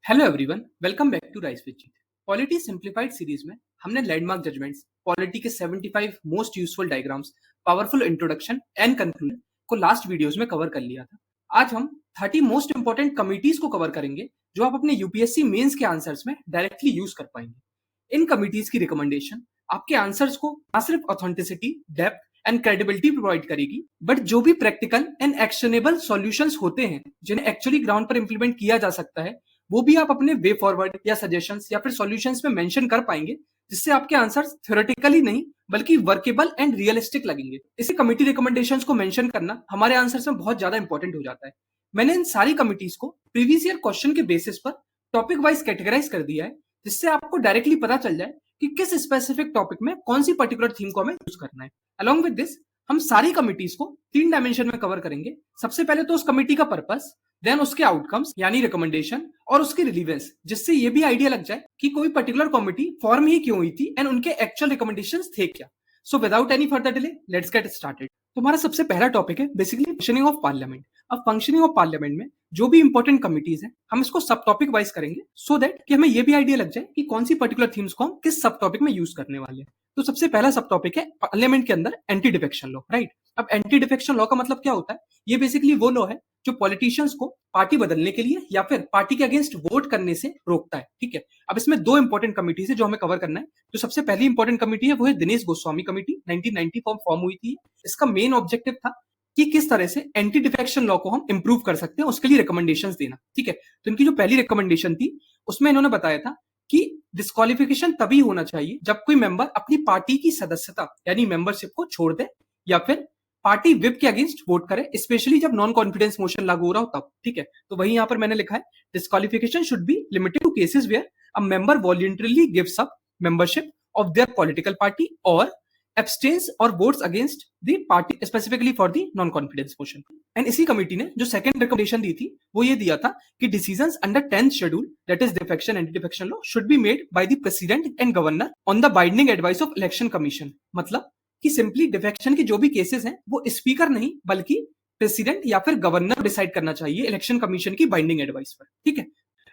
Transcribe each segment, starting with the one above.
Hello everyone, welcome back to Rise with Jeet. Polity simplified series में हमने landmark judgments, polity के 75 most useful diagrams, powerful introduction and conclusion को last videos में cover कर लिया था। आज हम 30 मोस्ट इंपॉर्टेंट कमिटीज को कवर करेंगे जो आप अपने यूपीएससी मेंस के आंसर्स में डायरेक्टली यूज कर पाएंगे। इन कमिटीज की रिकमेंडेशन आपके आंसर्स को न सिर्फ authenticity, depth and credibility provide करेगी, बट जो भी प्रैक्टिकल एंड एक्शनेबल सॉल्यूशंस होते हैं जिन्हें एक्चुअली ग्राउंड पर इंप्लीमेंट किया जा सकता है, वो भी आप अपने वे फॉरवर्ड या सजेशंस या फिर सॉल्यूशंस में मेंशन कर पाएंगे, जिससे आपके आंसर्स थ्योरेटिकली नहीं बल्कि वर्केबल एंड रियलिस्टिक लगेंगे। इसी कमिटी रिकमेंडेशंस को मेंशन करना हमारे आंसर्स में बहुत ज्यादा इंपॉर्टेंट हो जाता है। मैंने इन सारी कमिटीज को प्रीवियस ईयर क्वेश्चन के बेसिस पर टॉपिक वाइज कैटेगराइज कर दिया है, जिससे आपको डायरेक्टली पता चल जाए कि किस स्पेसिफिक टॉपिक में कौन सी पर्टिकुलर थीम को हमें यूज करना है। अलॉन्ग विद दिस हम सारी कमिटीज को 3 डायमेंशन में कवर करेंगे। सबसे पहले तो उस कमिटी का पर्पस, देन उसके आउटकम्स यानी रिकमेंडेशन और उसकी रिलीवेंस, जिससे ये भी आइडिया लग जाए कि कोई पर्टिकुलर कमिटी फॉर्म ही क्यों हुई थी एंड उनके एक्चुअल रिकमेंडेशंस थे क्या। So without any further delay let's get started. तो हमारा सबसे पहला टॉपिक है बेसिकली फंक्शनिंग ऑफ पार्लियामेंट। अब फंक्शनिंग ऑफ पार्लियामेंट में जो भी इंपॉर्टेंट कमिटीज हैं हम इसको सब टॉपिक वाइज करेंगे, सो दैट कि हमें ये भी आइडिया लग जाए कि कौन सी पर्टिकुलर थीम्स को हम किस सब टॉपिक में यूज करने वाले हैं। तो सबसे पहला सब टॉपिक है पार्लियामेंट के अंदर एंटी डिफेक्शन लॉ, राइट। अब एंटी डिफेक्शन लॉ का मतलब क्या होता है? ये बेसिकली वो लॉ है जो पॉलिटिशियंस को पार्टी बदलने के लिए या फिर पार्टी के अगेंस्ट वोट करने से रोकता है, ठीक है। अब इसमें 2 इंपॉर्टेंट कमिटीज है जो हमें कवर करना है। जो सबसे पहली इंपॉर्टेंट कमिटी है वो है दिनेश गोस्वामी कमिटी, 1990 फॉर्म हुई थी। इसका मेन ऑब्जेक्टिव था कि किस तरह से एंटी डिफेक्शन लॉ को हम इंप्रूव कर सकते हैं, उसके लिए रिकमेंडेशंस देना, ठीक है। तो इनकी जो पहली रिकमेंडेशन थी उसमें इन्होंने बताया था कि डिस्क्वालिफिकेशन तभी होना चाहिए जब कोई मेंबर अपनी पार्टी की सदस्यता यानी मेंबरशिप को छोड़ दे या फिर पार्टी विप के अगेंस्ट वोट करे, स्पेशली जब नॉन कॉन्फिडेंस मोशन लागू हो रहा हो तब, ठीक है। तो वही यहां पर मैंने लिखा है disqualification should be limited to cases where a member voluntarily gives up membership of their political party और abstains or votes against the party specifically for the non confidence motion। And इसी कमेटी ने जो second recommendation दी थी वो ये दिया था कि decisions under 10th schedule that is defection anti defection law should be made by the president and governor on the binding advice of election commission. मतलब कि सिंपली डिफेक्शन के जो भी केसेस हैं वो स्पीकर नहीं बल्कि प्रेसिडेंट या फिर गवर्नर डिसाइड करना चाहिए इलेक्शन कमीशन की बाइंडिंग एडवाइस पर, ठीक है।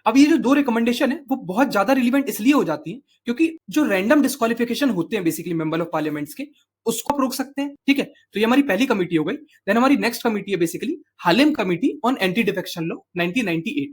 अब ये जो 2 रिकमेंडेशन है वो बहुत ज्यादा रिलेवेंट इसलिए हो जाती है क्योंकि जो रैंडम डिस्क्वालिफिकेशन होते हैं बेसिकली मेंबर ऑफ पार्लियामेंट्स के, उसको आप रोक सकते हैं, ठीक है। तो ये हमारी पहली कमिटी हो गई। देन हमारी नेक्स्ट कमिटी है basically Halim committee on anti defection law, 1998।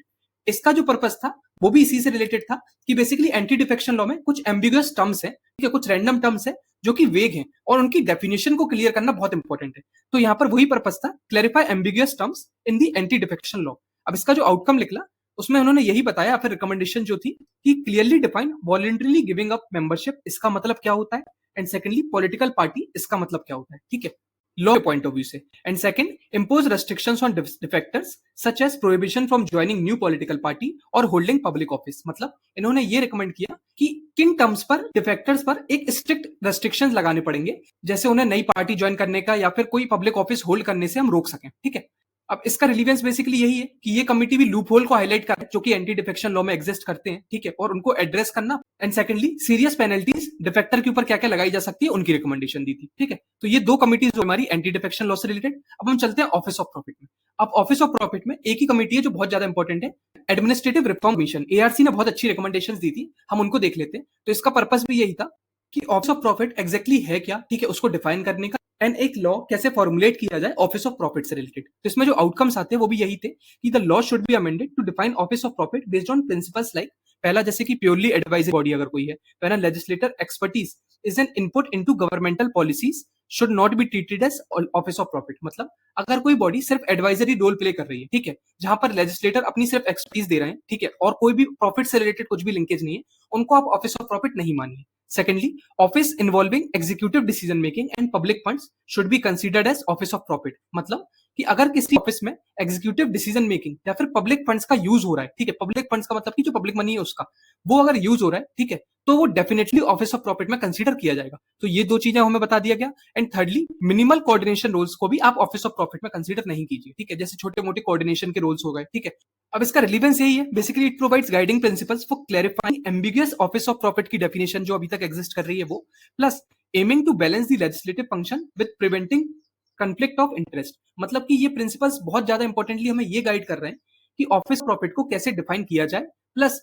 इसका जो पर्पस था वो भी इसी से रिलेटेड था कि बेसिकली एंटी डिफेक्शन लॉ में कुछ एम्बिगुअस टर्म्स है, ठीक है, कुछ रैंडम टर्म्स है जो कि वेग हैं और उनकी डेफिनेशन को क्लियर करना बहुत इंपॉर्टेंट है। तो यहाँ पर वही पर्पस था, clarify ambiguous terms in the anti defection law. अब इसका जो आउटकम निकला उसमें उन्होंने यही बताया, फिर रिकमेंडेशन जो थी कि clearly define voluntarily giving up membership, इसका मतलब क्या होता है, एंड सेकंडली पॉलिटिकल पार्टी, इसका मतलब क्या होता है, ठीक है, लॉ के पॉइंट ऑफ व्यू से। And second, impose restrictions on defectors such as prohibition from joining new political party और होल्डिंग पब्लिक ऑफिस। मतलब इन्होंने ये रिकमेंड किया कि किन टर्म्स पर डिफेक्टर्स पर एक स्ट्रिक्ट रेस्ट्रिक्शंस लगाने पड़ेंगे, जैसे उन्हें नई पार्टी ज्वाइन करने का या फिर कोई पब्लिक ऑफिस होल्ड करने से हम रोक सकें, ठीक है। अब इसका रिलीवेंस बेसिकली यही है कि ये कमिटी भी लूप होल को हाईलाइट कर जो कि एंटी डिफेक्शन लॉ में एग्जिस्ट करते हैं, ठीक है, और उनको एड्रेस करना। एंड सेकंडली सीरियस पेनल्टीज डिफेक्टर के ऊपर क्या क्या लगाई जा सकती है उनकी रिकमेंडेशन दी थी, ठीक है। तो ये 2 कमिटीज हमारी एंटी डिफेक्शन लॉ से रिलेटेड। अब हम चलते हैं ऑफिस ऑफ प्रॉफिट में। अब ऑफिस ऑफ प्रॉफिट में एक ही कमिटी है जो बहुत ज्यादा इंपॉर्टेंट है, एडमिनिस्ट्रेटिव रिफॉर्म कमीशन, एआरसी ने बहुत अच्छी रिकमेंडेशन दी थी, हम उनको देख लेते हैं। तो इसका पर्पस भी यही था कि ऑफिस ऑफ प्रॉफिट एग्जैक्टली है क्या, ठीक है, उसको डिफाइन करने का, एंड एक लॉ कैसे फॉर्मुलेट किया जाए ऑफिस ऑफ प्रॉफिट से रिलेटेड। तो इसमें जो आउटकम्स आते हैं वो भी यही थे कि the law should be amended to define office of profit based on principles like, पहला जैसे कि प्योरली एडवाइजरी बॉडी अगर कोई है, तो है ना, legislator expertise is an input into governmental policies should not be treated as office of profit. मतलब अगर कोई बॉडी सिर्फ एडवाइजरी रोल प्ले कर रही है, ठीक है, जहां पर लेजिस्लेटर अपनी सिर्फ एक्सपर्टीज दे रहे हैं, ठीक है, और कोई भी प्रॉफिट से रिलेटेड कुछ भी लिंकेज नहीं है, उनको आप ऑफिस ऑफ प्रॉफिट नहीं मानिए। Secondly, office involving executive decision making and public funds should be considered as office of profit। मतलब कि अगर किसी ऑफिस में एग्जीक्यूटिव डिसीजन मेकिंग या फिर पब्लिक फंड्स का यूज हो रहा है, ठीक है, पब्लिक फंड्स का मतलब कि जो पब्लिक मनी है उसका, वो अगर यूज हो रहा है, ठीक है, तो वो डेफिनेटली ऑफिस ऑफ प्रॉफिट में कंसीडर किया जाएगा। तो ये 2 चीजें हमें बता दिया गया। And thirdly, minimal coordination roles को भी आप ऑफिस ऑफ प्रॉफिट में कंसीडर नहीं कीजिए, ठीक है, जैसे छोटे मोटे कोऑर्डिनेशन के रोल्स हो गए, ठीक है। अब इसका रिलीवेंस यही है, basically it provides guiding principles for clarifying ambiguous office of profit की डेफिनेशन जो अभी तक एग्जिस्ट कर रही है वो, plus aiming to balance the legislative function with preventing conflict of interest. मतलब कि ये प्रिंसिपल्स बहुत ज्यादा इंपॉर्टेंटली हमें ये गाइड कर रहे हैं कि ऑफिस प्रॉफिट को कैसे डिफाइन किया जाए प्लस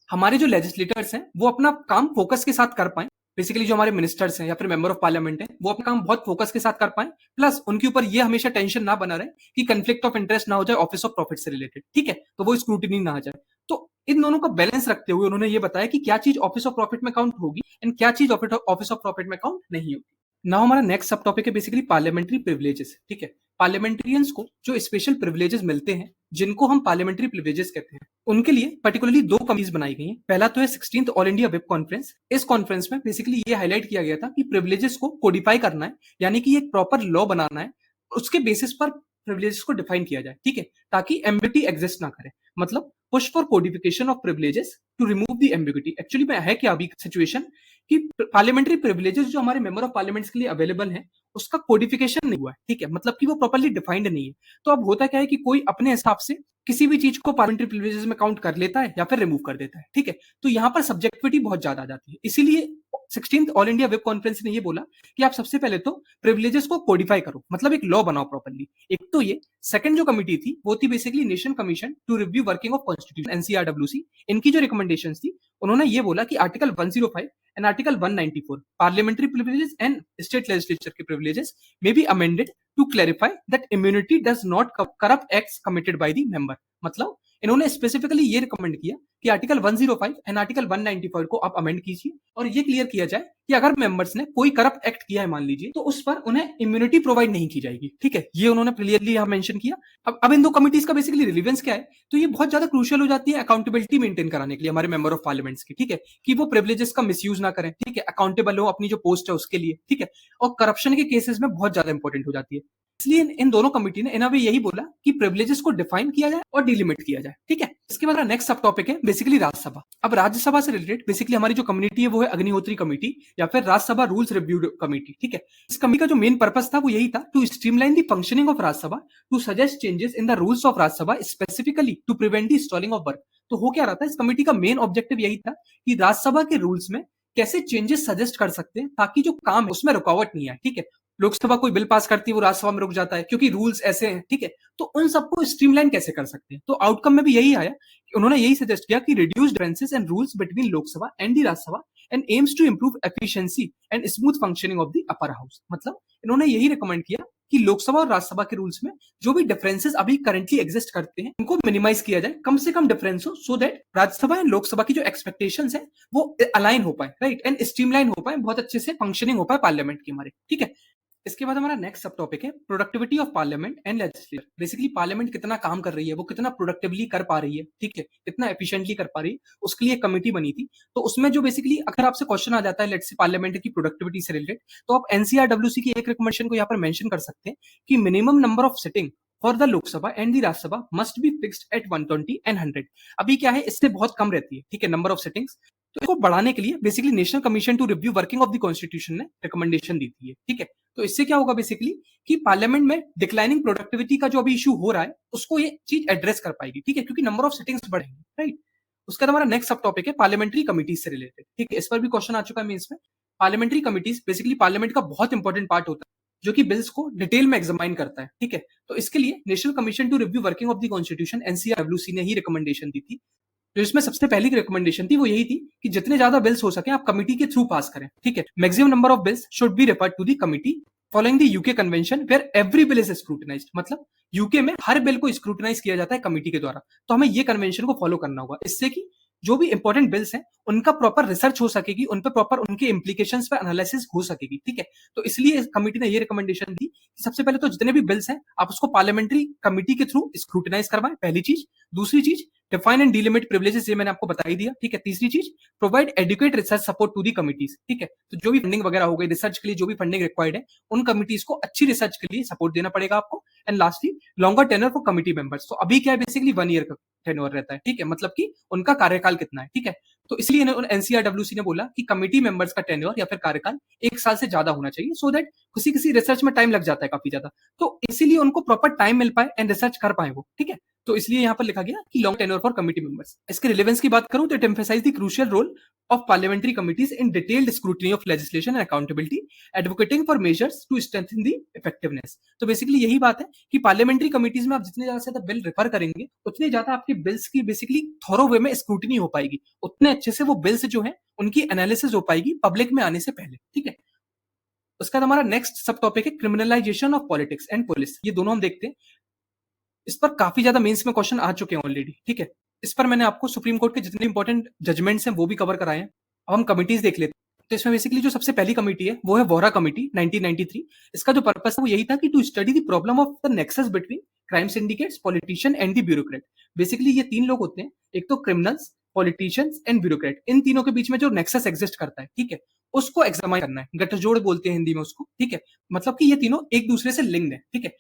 हमारे जो लेजिस्लेटर्स हैं वो अपना काम फोकस के साथ कर पाएं, बेसिकली जो हमारे मिनिस्टर्स हैं या फिर मेंबर ऑफ पार्लियामेंट हैं वो अपना काम बहुत फोकस के साथ कर पाएं, प्लस उनके ऊपर ये हमेशा टेंशन ना बना रहे कि कंफ्लिक्ट ऑफ इंटरेस्ट ना हो जाए ऑफिस ऑफ प्रॉफिट से रिलेटेड, ठीक है, तो वो स्क्रूटिनी ना आ जाए। तो इन दोनों का बैलेंस रखते हुए उन्होंने ये बताया कि क्या चीज ऑफिस ऑफ प्रॉफिट में काउंट होगी एंड क्या चीज ऑफिस ऑफ प्रॉफिट में काउंट नहीं होगी। नाउ हमारा नेक्स्ट सब टॉपिक है बेसिकली पार्लियामेंट्री प्रिविलेजेस, ठीक है। पार्लियामेंट्रियंस को जो स्पेशल प्रिविलेजेस मिलते हैं जिनको हम पार्लियामेंट्री प्रिविलेजेस कहते हैं, उनके लिए पर्टिकुलरली दो कमिटीज बनाई गई हैं। पहला तो है 16th all India web conference. इस कॉन्फ्रेंस में बेसिकली ये हाईलाइट किया गया था कि प्रिविलेजेस को कोडिफाई करना है, यानी कि एक प्रॉपर लॉ बनाना है, उसके बेसिस पर प्रिविलेजेस को डिफाइन किया जाए, ठीक है, ताकि एम्बिग्यूटी एग्जिस्ट ना करे। मतलब push for codification of privileges to remove the ambiguity. Actually में है क्या अभी सिचुएशन कि पार्लियामेंट्री प्रिविलेजेस जो हमारे मेंबर ऑफ पार्लियामेंट्स के लिए अवेलेबल है उसका कोडिफिकेशन नहीं हुआ है, ठीक है, मतलब कि वो प्रॉपर्ली डिफाइंड नहीं है। तो अब होता क्या है कि कोई अपने हिसाब से किसी भी चीज को पार्लियामेंट्री प्रिविलेजेस में काउंट कर लेता है या फिर रिमूव कर देता है, ठीक है। तो यहाँ पर सब्जेक्टिविटी बहुत ज्यादा आ जाती है, इसीलिए 16th all India web conference ने ये बोला कि आप सबसे पहले तो प्रिविलेजेस को कोडिफाई करो, मतलब एक लॉ बनाओ प्रॉपर्ली। एक तो ये सेकंड जो कमिटी थी वो थी basically nation commission to review working of constitution, NCRWC. इनकी जो रिकमेंडेशंस थी उन्होंने ये बोला कि article 105 and article 194 parliamentary privileges and state legislature के प्रिविलेजेस में be amended to clarify that immunity does not corrupt acts committed by the member. मतलब इन्होंने स्पेसिफिकली ये रिकमेंड किया कि आर्टिकल 105 एंड आर्टिकल 195 को आप अमेंड कीजिए और ये क्लियर किया जाए कि अगर मेंबर्स ने कोई करप्ट एक्ट किया है मान लीजिए तो उस पर उन्हें इम्यूनिटी प्रोवाइड नहीं की जाएगी, ठीक है। ये उन्होंने क्लियरली यहां मेंशन किया। अब इन दो कमिटीज का बेसिकली रिलीवेंस क्या है, तो ये बहुत ज्यादा क्रूशियल हो जाती है अकाउंटेबिलिटी मेंटेन कराने के लिए हमारे मेंबर ऑफ पार्लियामेंट्स की, ठीक है, कि वो प्रिविलेजेस का मिसयूज ना करें, ठीक है, अकाउंटेबल हो अपनी जो पोस्ट है उसके लिए, ठीक है, और करप्शन के केसेस में बहुत ज्यादा इंपॉर्टेंट हो जाती है। इसलिए इन दोनों कमिटी ने इन अ वे यही बोला कि प्रिविलेजेस को डिफाइन किया जाए और डिलिमिट किया जाए, ठीक है। इसके बाद नेक्स्ट सब टॉपिक है बेसिकली राज्यसभा। अब राज्यसभा से रिलेटेड बेसिकली हमारी जो कम्युनिटी है वो है अग्निहोत्री कमेटी या फिर राज्यसभा रूल्स रिव्यू कमेटी, ठीक है। इस कमेटी का जो मेन पर्पस था वो यही था to streamline the functioning of Rajya Sabha, to suggest changes in the rules of Rajya Sabha specifically to prevent the stalling of work. तो हो क्या रहा था, इस कमेटी का मेन ऑब्जेक्टिव यही था कि राज्यसभा के रूल्स में कैसे चेंजेस सजेस्ट कर सकते हैं ताकि जो काम है उसमें रुकावट नहीं आए, ठीक है। लोकसभा कोई बिल पास करती है वो राज्यसभा में रुक जाता है क्योंकि रूल्स ऐसे हैं, ठीक है, तो उन सबको स्ट्रीमलाइन कैसे कर सकते हैं। तो आउटकम में भी यही आया कि उन्होंने यही सजेस्ट किया कि reduce differences and rules between Lok Sabha and the Rajya Sabha and aims to improve efficiency and smooth functioning of the upper house. मतलब इन्होंने यही रिकमेंड किया कि लोकसभा और राज्यसभा के रूल्स में जो भी डिफरेंसेस अभी करंटली एग्जिस्ट करते हैं उनको मिनिमाइज किया जाए, कम से कम डिफरेंस हो, so that Rajya Sabha and Lok Sabha की जो एक्सपेक्टेशंस है वो अलाइन हो पाए, राइट, एंड स्ट्रीमलाइन हो पाए, बहुत अच्छे से फंक्शनिंग हो पाए पार्लियामेंट की हमारे, ठीक है। इसके बाद हमारा नेक्स्ट सब टॉपिक है productivity of parliament and legislature. Basically parliament कितना काम कर रही है, वो कितना प्रोडक्टिवली कर पा रही है, ठीक है, कितना एफिशिएंटली कर पा रही है, उसके लिए एक कमेटी बनी थी। तो उसमें जो बेसिकली अगर आपसे क्वेश्चन आ जाता है लेट्स से पार्लियामेंट की प्रोडक्टिविटी से रिलेटेड, तो आप एनसीआरडब्ल्यूसी की एक रिकमेंडेशन को यहाँ पर मेंशन कर सकते हैं कि minimum number of sitting for the Lok Sabha and the Rajya Sabha must be fixed at 120 and 100। अभी क्या है, इससे बहुत कम रहती है, ठीक है, नंबर ऑफ सिटिंग्स। तो इसको बढ़ाने के लिए basically national commission to review working of the constitution ने रिकमेंडेशन दी थी, ठीक है। तो इससे क्या होगा बेसिकली कि पार्लियामेंट में डिक्लाइनिंग प्रोडक्टिविटी का जो अभी इशू हो रहा है उसको ये चीज एड्रेस कर पाएगी, ठीक है, क्योंकि नंबर ऑफ सिटिंग्स बढ़ेंगे, राइट। उसका हमारा नेक्स्ट सब टॉपिक है पार्लियामेंट्री कमिटीज से रिलेटेड, ठीक है। इस पर भी क्वेश्चन आ चुका है मेंस में। पार्लियामेंट्री कमिटीज बेसिकली पार्लियामेंट का बहुत इंपॉर्टेंट पार्ट होता है जो कि बिल्स को डिटेल में एग्जामाइन करता है, ठीक है। तो इसके लिए national commission to review working of the constitution NCRWC ने ही रिकमेंडेशन दी थी। तो इसमें सबसे पहली रिकमेंडेशन थी वो यही थी कि जितने ज्यादा बिल्स हो सके आप कमिटी के थ्रू पास करें, ठीक है। Maximum number of bills should be referred to the committee following the UK convention where every bill is scrutinised. मतलब यूके में हर बिल को स्क्रूटिनाइज किया जाता है कमिटी के द्वारा, तो हमें ये कन्वेंशन को फॉलो करना होगा, इससे कि जो भी इंपॉर्टेंट बिल्स हैं उनका प्रॉपर रिसर्च हो सकेगी, उन पर प्रॉपर उनके इंप्लीकेशंस पे एनालिसिस हो सकेगी, ठीक है। तो इसलिए कमिटी ने ये रिकमेंडेशन दी कि सबसे पहले तो जितने भी बिल्स हैं आप उसको पार्लियामेंट्री कमिटी के थ्रू स्क्रूटिनाइज करवाएं, पहली चीज। दूसरी चीज डिफाइन एंड डिलिमिट प्रिविलेजेस, ये मैंने आपको बता ही दिया, ठीक है। तीसरी चीज provide adequate research support to the committees, ठीक है। तो जो भी फंडिंग वगैरह हो गई रिसर्च के लिए, जो भी फंडिंग रिक्वायर्ड है उन कमिटीज को अच्छी रिसर्च के लिए सपोर्ट देना पड़ेगा आपको। And lastly longer tenure for committee members. तो अभी क्या है बेसिकली 1 ईयर का टेन्योर रहता है, ठीक है, मतलब कि उनका कार्यकाल कितना है, ठीक है। तो इसलिए एनसीआरडब्ल्यूसी ने बोला कि कमिटी मेंबर्स का टेन्योर या फिर कार्यकाल 1 साल से ज्यादा होना चाहिए, सो दैट किसी किसी रिसर्च में टाइम लग जाता है काफी ज्यादा, तो इसीलिए उनको प्रॉपर टाइम मिल पाए एंड रिसर्च कर पाए वो, ठीक है। तो इसलिए यहाँ पर लिखा गया कि long tenure for committee members. इसके रिलेवेंस की बात करूं तो it emphasize the crucial role of parliamentary committees in detailed scrutiny of legislation and accountability, advocating for measures to strengthen the effectiveness। तो बेसिकली यही बात है कि पार्लियामेंट्री कमिटीज में आप जितने ज्यादा से ज्यादा बिल रेफर करेंगे उतने ज्यादा आपके बिल्स की बेसिकली थॉरो वे में स्क्रूटनी हो पाएगी, उतने अच्छे से वो बिल्स जो है उनकी एनालिसिस हो पाएगी पब्लिक में आने से पहले। ठीक है, उसका हमारा नेक्स्ट सब टॉपिक है criminalisation of politics and police. ये दोनों हम देखते हैं। इस पर काफी ज्यादा मेंस में क्वेश्चन आ चुके हैं ऑलरेडी। ठीक है, इस पर मैंने आपको सुप्रीम कोर्ट के जितने इंपॉर्टेंट जजमेंट्स हैं वो भी कवर कराए हैं। अब हम कमिटीज देख लेते हैं। तो इसमें बेसिकली जो सबसे पहली कमिटी है वो है वोहरा कमिटी 1993। इसका जो पर्पस है वो यही था कि to study the problem of the nexus between crime syndicates, politician and the bureaucrat. Basically ये तीन लोग होते हैं, एक तो क्रिमिनल्स, पॉलिटिशियंस एंड ब्यूरोक्रेट। इन तीनों के बीच में जो नेक्सस एग्जिस्ट करता है, ठीक है, उसको एग्जामाइन करना है। गठजोड़ बोलते हैं हिंदी में उसको। ठीक है, मतलब कि ये तीनों एक दूसरे से लिंक्ड है। ठीक है,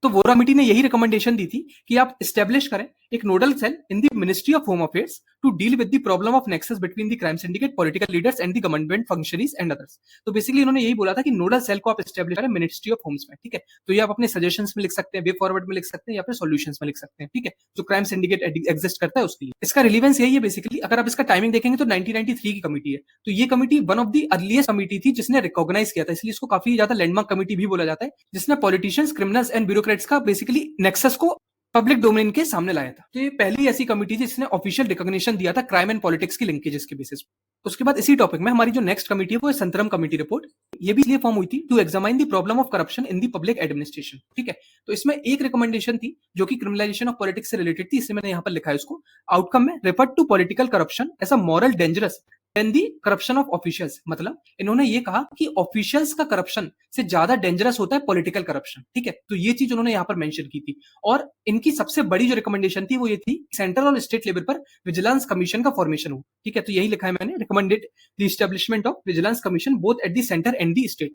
तो वोरा कमिटी ने यही रिकमेंडेशन दी थी कि आप स्टैब्लिश करें एक nodal cell in the ministry of home affairs to deal with the problem of nexus between the crime syndicate, political leaders and the government functionaries and others. तो बेसिकली उन्होंने यही बोला था कि नोडल सेल को आप स्टैब्लिश करें ministry of homes में। ठीक है, तो ये आप अपने सजेशंस में लिख सकते हैं, वे फॉरवर्ड में लिख सकते हैं या फिर सॉल्यूशंस में लिख सकते हैं। ठीक है, जो क्राइम सिंडिकेट एग्जिस्ट करता है उसके लिए। इसका रिलीवेंस यही है बेसिकली। अगर आप इसका टाइमिंग देखेंगे तो 1993 की कमिटी है। तो ये committee one of the earliest committee थी जिसने रिकॉग्नाइज किया था, इसलिए इसको काफी ज्यादा लैंडमार्क कमिटी भी बोला जाता है, जिसने पॉलिटिशियंस, क्रिमिनल्स एंड ब्यूरोक्रेट्स का बेसिकली नेक्सस को पब्लिक डोमेन के सामने लाया था। तो ये पहली ऐसी कमिटी थी जिसने ऑफिशियल रिकॉग्निशन दिया था क्राइम एंड पॉलिटिक्स की लिंकेजेस के बेसिस पर। उसके बाद इसी टॉपिक में हमारी जो नेक्स्ट कमिटी है वो है संतरम कमिटी रिपोर्ट। ये भी इसलिए फॉर्म हुई थी to examine the problem of corruption in the public administration. ठीक है, तो इसमें एक रिकमेंडेशन थी जो कि क्रिमिनलाइजेशन ऑफ पॉलिटिक्स से रिलेटेड थी। इससे मैंने यहाँ पर लिखा है उसको। आउटकम में refer to political corruption as a more dangerous than the corruption of officials. मतलब इन्होंने ये कहा कि ऑफिशियल्स का करप्शन से ज्यादा डेंजरस होता है पॉलिटिकल करप्शन। ठीक है, तो ये चीज उन्होंने यहाँ पर मेंशन की थी। और इनकी सबसे बड़ी जो रिकमेंडेशन थी वो ये थी सेंट्रल और स्टेट लेवल पर विजिलेंस कमीशन का फॉर्मेशन हो। ठीक है, तो यही लिखा है मैंने, recommended the establishment of vigilance commission both at the centre and the state.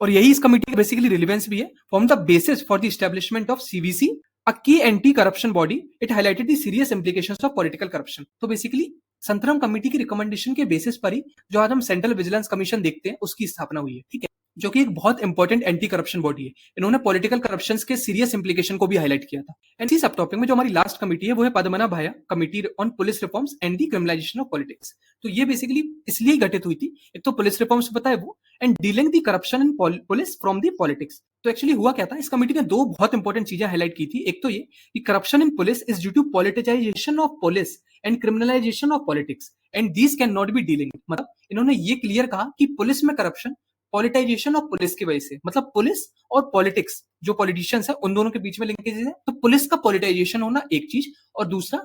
और यही इस कमिटी का बेसिकली रिलेवेंस भी है। Form the basis for the establishment of CVC, a key anti corruption body, it highlighted the serious implications of political corruption. तो basically Santhanam committee की recommendation के basis पर ही जो आज हम सेंट्रल विजिलेंस कमीशन देखते हैं उसकी स्थापना हुई है। ठीक है, जो कि एक बहुत इंपॉर्टेंट एंटी करप्शन बॉडी है। इन्होंने पॉलिटिकल करप्शन के सीरियस इंप्लीकेशन को भी हाईलाइट किया था। एंड इसी सब टॉपिक में जो हमारी लास्ट कमिटी है वो है Padmanabhaiah committee on police reforms and the criminalisation of politics. तो ये बेसिकली इसलिए गठित हुई थी, एक तो पुलिस रिफॉर्म्स पता है वो, and dealing the corruption in police from the politics. तो एक्चुअली हुआ क्या था, इस कमिटी ने दो बहुत इंपॉर्टेंट चीजें हाईलाइट की थी। एक तो ये कि corruption in police is due to politicization of police and criminalization of politics and these can not be dealing. मतलब इन्होंने ये क्लियर कहा कि पुलिस में करप्शन पॉलिटाइजेशन ऑफ पुलिस की वजह से, मतलब पुलिस और पॉलिटिक्स जो पॉलिटिशियंस है उन दोनों के बीच में लिंकेज है। तो पुलिस का पॉलिटाइजेशन होना एक चीज, और दूसरा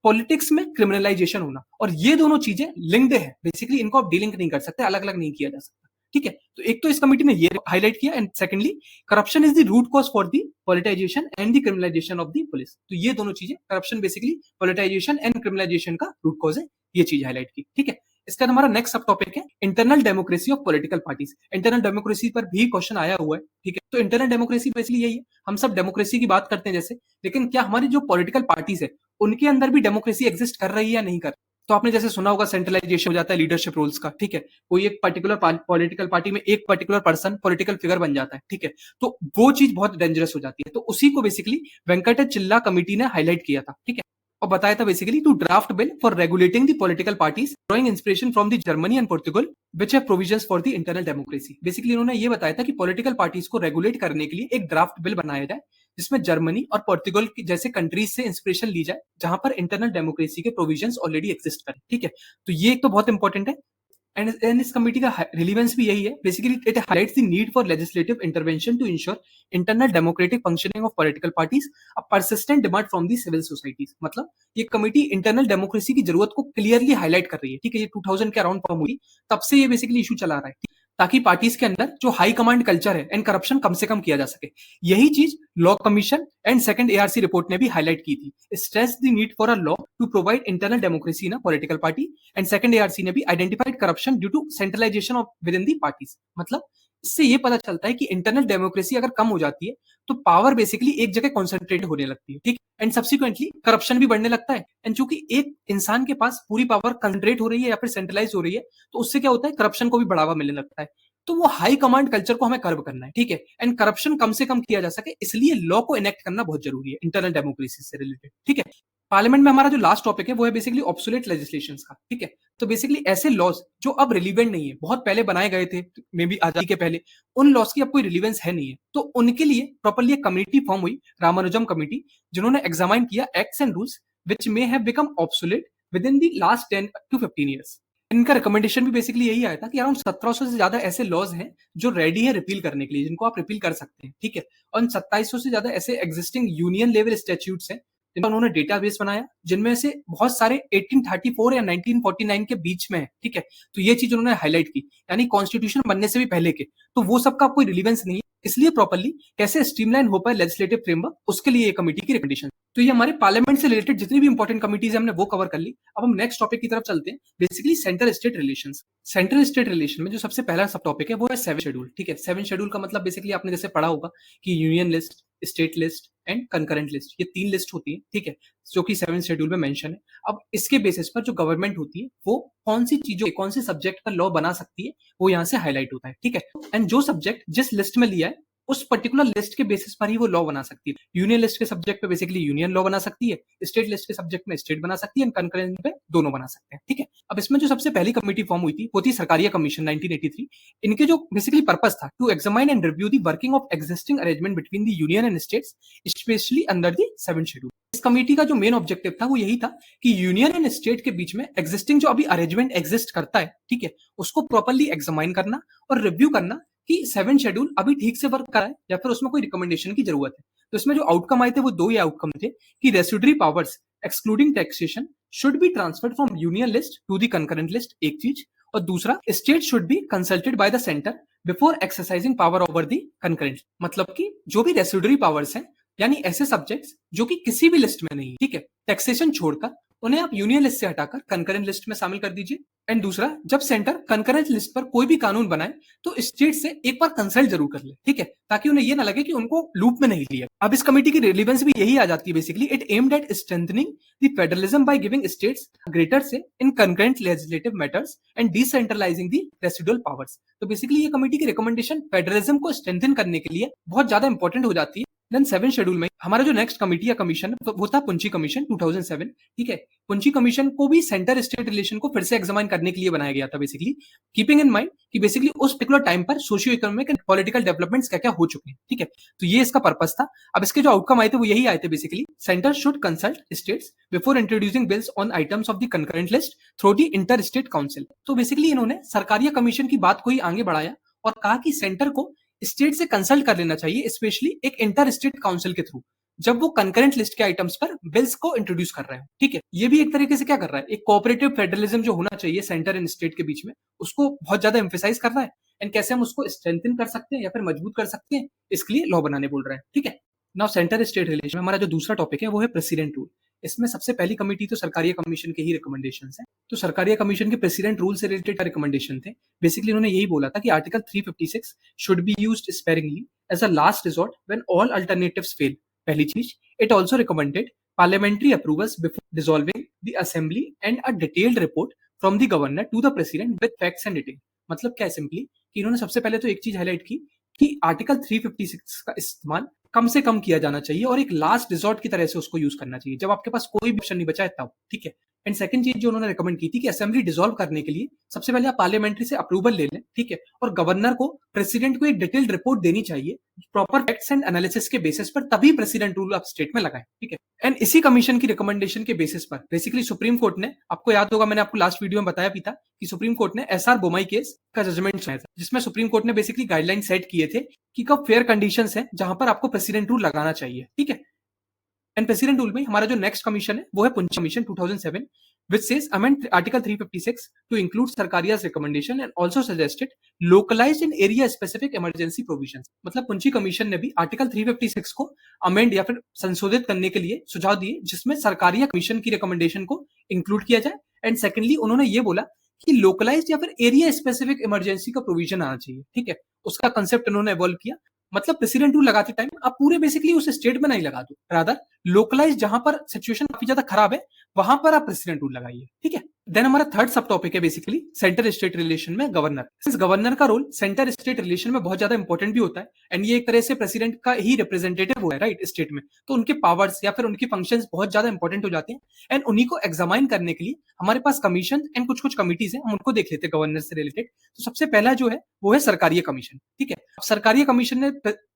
पॉलिटिक्स में क्रिमिनलाइजेशन होना, और ये दोनों चीजें लिंक्ड है। बेसिकली इनको आप डीलिंक नहीं कर सकते, अलग अलग नहीं किया जा सकता। ठीक है, तो एक तो इस कमिटी ने ये हाईलाइट किया, and secondly corruption is the root cause for the politicisation and the criminalisation of the police. तो ये दोनों चीजें, corruption basically politicisation and criminalisation का रूट कॉज है, ये चीज हाईलाइट की। ठीक है, इसका हमारा नेक्स्ट सब टॉपिक है internal democracy of political parties. Internal democracy पर भी क्वेश्चन आया हुआ है। ठीक है, तो इंटरनल डेमोक्रेसी बेसिकली यही है, हम सब डेमोक्रेसी की बात करते हैं जैसे, लेकिन क्या हमारी जो पॉलिटिकल पार्टीज है उनके अंदर भी डेमोक्रेसी एग्जिस्ट कर रही है या नहीं कर रही। तो आपने जैसे सुना होगा सेंट्रलाइजेशन हो जाता है लीडरशिप रोल्स का। ठीक है, कोई एक पर्टिकुलर पॉलिटिकल पार्टी में एक पर्टिकुलर पर्सन पॉलिटिकल फिगर बन जाता है। ठीक है, तो वो चीज बहुत डेंजरस हो जाती है। तो उसी को बेसिकली वेंकट चिल्ला कमिटी ने हाईलाइट किया था। ठीक है, और बताया था basically to draft bill for regulating the political parties drawing inspiration from the Germany and Portugal which have provisions for the internal democracy. Basically उन्होंने ये बताया था कि पॉलिटिकल पार्टीज को रेगुलेट करने के लिए एक ड्राफ्ट बिल बनाया जाए जिसमें जर्मनी और पोर्तुगल जैसे कंट्रीज से इंस्पिरेशन ली जाए जहां पर इंटरनल डेमोक्रेसी के प्रोविजंस ऑलरेडी एक्जिस्ट करें। ठीक है, तो ये एक तो बहुत इंपॉर्टेंट है। एंड इस कमिटी का रिलीवेंस भी यही है। Basically it highlights the need for legislative intervention to ensure internal democratic functioning of political parties, a persistent demand from the civil societies. मतलब ये कमिटी इंटरनल डेमोक्रेसी की जरूरत को क्लियरली हाईलाइट कर रही है। ठीक है, ये 2000 के अराउंड फॉर्म हुई, तब से ये बेसिकली इशू चला रहा है ताकि पार्टीज के अंदर जो हाई कमांड कल्चर है एंड करप्शन कम से कम किया जा सके। यही चीज law commission and second ARC report ने भी हाईलाइट की थी। Stress the need for a law to provide internal democracy in a political party, and second ARC ने भी identified corruption due to centralization of within the parties. मतलब इससे ये पता चलता है कि इंटरनल डेमोक्रेसी अगर कम हो जाती है तो पावर बेसिकली एक जगह कॉन्सेंट्रेट होने लगती है। ठीक, एंड सब्सिक्वेंटली करप्शन भी बढ़ने लगता है। एंड चूंकि एक इंसान के पास पूरी पावर कंसेंट्रेट हो रही है या फिर सेंट्रलाइज हो रही है, तो उससे क्या होता है, करप्शन को भी बढ़ावा मिलने लगता है। तो वो हाई कमांड कल्चर को हमें कर्व करना है, ठीक है, एंड करप्शन कम से कम किया जा सके, इसलिए लॉ को इनेक्ट करना बहुत जरूरी है इंटरनल डेमोक्रेसी से रिलेटेड, ठीक है। पार्लियामेंट में हमारा जो लास्ट टॉपिक है वो है बेसिकली ऑब्सोलेट लेजिस्लेशन का, ठीक है। तो बेसिकली ऐसे लॉज जो अब रिलीवेंट नहीं है, बहुत पहले बनाए गए थे, मे बी आजादी के पहले, उन लॉज की अब कोई रिलीवेंस है नहीं है, तो उनके लिए प्रॉपर्ली एक कमेटी फॉर्म हुई, रामानुजम कमेटी, जिन्होंने एग्जामाइन किया acts and rules which may have become obsolete with in the last 10 to 15 years. इनका रिकमेंडेशन भी बेसिकली यही आया था कि अराउंड 1700 से ज्यादा ऐसे लॉज हैं जो रेडी है रिपील करने के लिए, जिनको आप रिपील कर सकते हैं, ठीक है। और 2700 से ज्यादा ऐसे एग्जिस्टिंग यूनियन लेवल स्टैट्यूट्स हैं जिनका उन्होंने डेटाबेस बनाया, जिनमें से बहुत सारे 1834 या 1949 के बीच में है, ठीक है। तो ये चीज उन्होंने हाईलाइट की, यानी कॉन्स्टिट्यूशन बनने से भी पहले के, तो वो सबका कोई रिलीवेंस नहीं है, इसलिए प्रॉपर्ली कैसे स्ट्रीमलाइन हो पाए लेजिस्लेटिव फ्रेमवर्क, उसके लिए ये कमेटी की रिकमेंडेशन। तो ये हमारे पार्लियामेंट से रिलेटेड जितनी भी इंपॉर्टेंट कमिटीज हमने वो कवर कर ली। अब हम नेक्स्ट टॉपिक की तरफ चलते हैं, basically central state relations. Central state relation में जो सबसे पहला सब टॉपिक है वो है 7 शेड्यूल, ठीक है। 7 शेड्यूल का मतलब बेसिकली आपने जैसे पढ़ा होगा कि union list, state list and concurrent list, ये 3 लिस्ट होती है, ठीक है, जो कि 7 शेड्यूल में मेंशन है। अब इसके बेसिस पर जो गवर्नमेंट होती है वो कौन सी चीजों, कौन से सब्जेक्ट पर लॉ बना सकती है, वो यहाँ से हाईलाइट होता है, ठीक है। एंड जो सब्जेक्ट जिस लिस्ट में लिया है उस पर्टिकुलर लिस्ट के बेसिस पर ही वो लॉ बना सकती है। यूनियन लिस्ट के सब्जेक्ट पे बेसिकली यूनियन लॉ बना सकती है, स्टेट लिस्ट के सब्जेक्ट में स्टेट बना सकती है, एंड कंकरेंट पे दोनों बना सकते हैं, ठीक है। अब इसमें जो सबसे पहली कमेटी फॉर्म हुई थी वो थी सरकारिया कमीशन 1983। इनके जो बेसिकली पर्पस था to examine and review the working of existing arrangement between the union and states, specially under the 7 schedule. इस कमेटी का जो मेन ऑब्जेक्टिव था वो यही था कि यूनियन एंड स्टेट के बीच में एग्जिस्टिंग जो अभी अरेंजमेंट एग्जिस्ट करता है, ठीक है, उसको प्रॉपर्ली एग्जामाइन करना और रिव्यू करना कि 7 शेड्यूल अभी ठीक से वर्क कर रहा है या फिर उसमें कोई रिकमेंडेशन की जरूरत है। तो इसमें जो आउटकम आए थे वो 2 ही आउटकम थे कि residuary powers excluding taxation should be transferred from union list to the concurrent list, एक चीज, और दूसरा state should be consulted by the centre before exercising power over the concurrent. मतलब कि जो भी रेसिडुअरी पावर्स हैं, यानी ऐसे सब्जेक्ट्स जो कि किसी भी लिस्ट में नहीं, ठीक है, टैक्सेशन छोड़कर, उन्हें आप यूनियन लिस्ट से हटाकर कंकरेंट लिस्ट में शामिल कर दीजिए। एंड दूसरा, जब सेंटर कंकरेंट लिस्ट पर कोई भी कानून बनाए तो स्टेट से एक बार कंसल्ट जरूर कर ले, ठीक है, ताकि उन्हें यह ना लगे कि उनको लूप में नहीं लिया। अब इस कमेटी की रिलेवेंस भी यही आ जाती है, basically it aimed at strengthening the federalism by giving states greater say in concurrent legislative matters and decentralising the residual powers. तो बेसिकली ये कमेटी की रिकमेंडेशन फेडरलिज्म को स्ट्रेंथन करने के लिए बहुत ज्यादा इंपॉर्टेंट हो जाती है। देन 7 शेड्यूल में हमारा जो नेक्स्ट कमेटी या कमीशन वो था पुंची कमीशन 2007, ठीक है। पुंची कमीशन को भी सेंटर स्टेट रिलेशन को फिर से एग्जामाइन करने के लिए बनाया गया था, बेसिकली कीपिंग इन माइंड कि बेसिकली उस पर्टिकुलर टाइम पर socio economic and political developments क्या क्या हो चुके हैं, ठीक है। तो ये इसका पर्पस था। अब इसके जो आउटकम आए थे वो यही आए थे, basically centre should consult states before introducing bills on items of the concurrent list through the inter state council. तो बेसिकली इन्होंने सरकारिया कमीशन की बात को ही आगे बढ़ाया और कहा कि सेंटर को स्टेट से कंसल्ट कर लेना चाहिए, स्पेशली एक इंटर स्टेट काउंसिल के थ्रू, जब वो कंकरेंट लिस्ट के आइटम्स पर बिल्स को इंट्रोड्यूस कर रहे हैं, ठीक है। ये भी एक तरीके से क्या कर रहा है, एक कोऑपरेटिव फेडरलिज्म जो होना चाहिए सेंटर एंड स्टेट के बीच में, उसको बहुत ज्यादा एम्फेसाइज कर रहा है, एंड कैसे हम उसको स्ट्रेंथन कर सकते हैं या फिर मजबूत कर सकते हैं, इसके लिए लॉ बनाने बोल रहे हैं, ठीक है। नाउ सेंटर स्टेट रिलेशन में हमारा जो दूसरा टॉपिक है वो है प्रेसिडेंट रूल। इसमें सबसे पहली कमेटी तो सरकारिया कमीशन के ही रिकमेंडेशंस है। तो सरकारिया कमीशन के प्रेसिडेंट रूल से रिलेटेड रिकमेंडेशन थे। बेसिकली उन्होंने यही बोला था कि article 356 should be used sparingly as a last resort when all alternatives fail. पहली चीज, it also recommended parliamentary approvals before dissolving the assembly and a detailed report from the governor to the president with facts and detail. मतलब क्या है simply कि इन्होंने सबसे पहले तो एक चीज हाईलाइट की कि आर्टिकल 356 का इस्तेमाल कम से कम किया जाना चाहिए और एक लास्ट रिजॉर्ट की तरह से उसको यूज करना चाहिए जब आपके पास कोई भी ऑप्शन नहीं बचा है तब, ठीक है। एंड सेकंड चीज जो उन्होंने रिकमेंड की थी कि असेंबली डिसॉल्व करने के लिए सबसे पहले आप पार्लियामेंट्री से अप्रूवल ले लें, ठीक है, और गवर्नर को प्रेसिडेंट को एक डिटेल्ड रिपोर्ट देनी चाहिए प्रॉपर फैक्ट्स एंड एनालिसिस के बेसिस पर, तभी प्रेसिडेंट रूल आप स्टेट में लगाएं, ठीक है। एंड इसी कमीशन की रिकमेंडेशन के बेसिस पर बेसिकली सुप्रीम कोर्ट ने, आपको याद होगा मैंने आपको लास्ट वीडियो में बताया भी था कि सुप्रीम कोर्ट ने एसआर बोमाई केस का जजमेंट सुनाया था, जिसमें सुप्रीम कोर्ट ने बेसिकली गाइडलाइन सेट किए थे कि कब फेयर कंडीशंस है जहां पर आपको प्रेसिडेंट रूल लगाना चाहिए, ठीक है। एंड प्रेसिडेंट रूल में हमारा जो नेक्स्ट कमीशन है वो है पुंची commission 2007, which says amend article 356 to include Sarkaria's recommendation and also suggested localized in area specific emergency provisions। मतलब पुंची कमीशन ने भी आर्टिकल 356 को अमेंड या फिर संशोधित करने के लिए सुझाव दिए, जिसमें सरकारिया कमीशन की रिकमेंडेशन को इंक्लूड किया जाए। एंड सेकेंडली उन्होंने ये बोला कि लोकलाइज्ड या फिर एरिया स्पेसिफिक इमरजेंसी का प्रोविजन आना चाहिए, ठीक है। उसका कंसेप्ट उन्होंने इवॉल्व किया। मतलब प्रेसिडेंट रूल लगाते टाइम आप पूरे बेसिकली उस स्टेट में नहीं लगा दो, रादर लोकलाइज जहां पर सिचुएशन काफी ज्यादा खराब है वहां पर आप प्रेसिडेंट रूल लगाइए, ठीक है। देन हमारा थर्ड सब टॉपिक है बेसिकली सेंटर स्टेट रिलेशन में गवर्नर। सिंस गवर्नर का रोल सेंटर स्टेट रिलेशन में बहुत ज्यादा इंपॉर्टेंट भी होता है एंड ये एक तरह से प्रेसिडेंट का ही रिप्रेजेंटेटिव हुआ है राइट स्टेट में, तो उनके पावर्स या फिर उनकी फंक्शंस बहुत ज्यादा इंपॉर्टेंट हो जाते हैं एंड उन्हीं को एग्जामाइन करने के लिए हमारे पास कमीशन एंड कुछ कुछ कमिटीज है, हम उनको देख लेते हैं गवर्नर से रिलेटेड। तो सबसे पहला जो है वो है सरकारीय कमीशन। ठीक है, सरकारीय कमीशन ने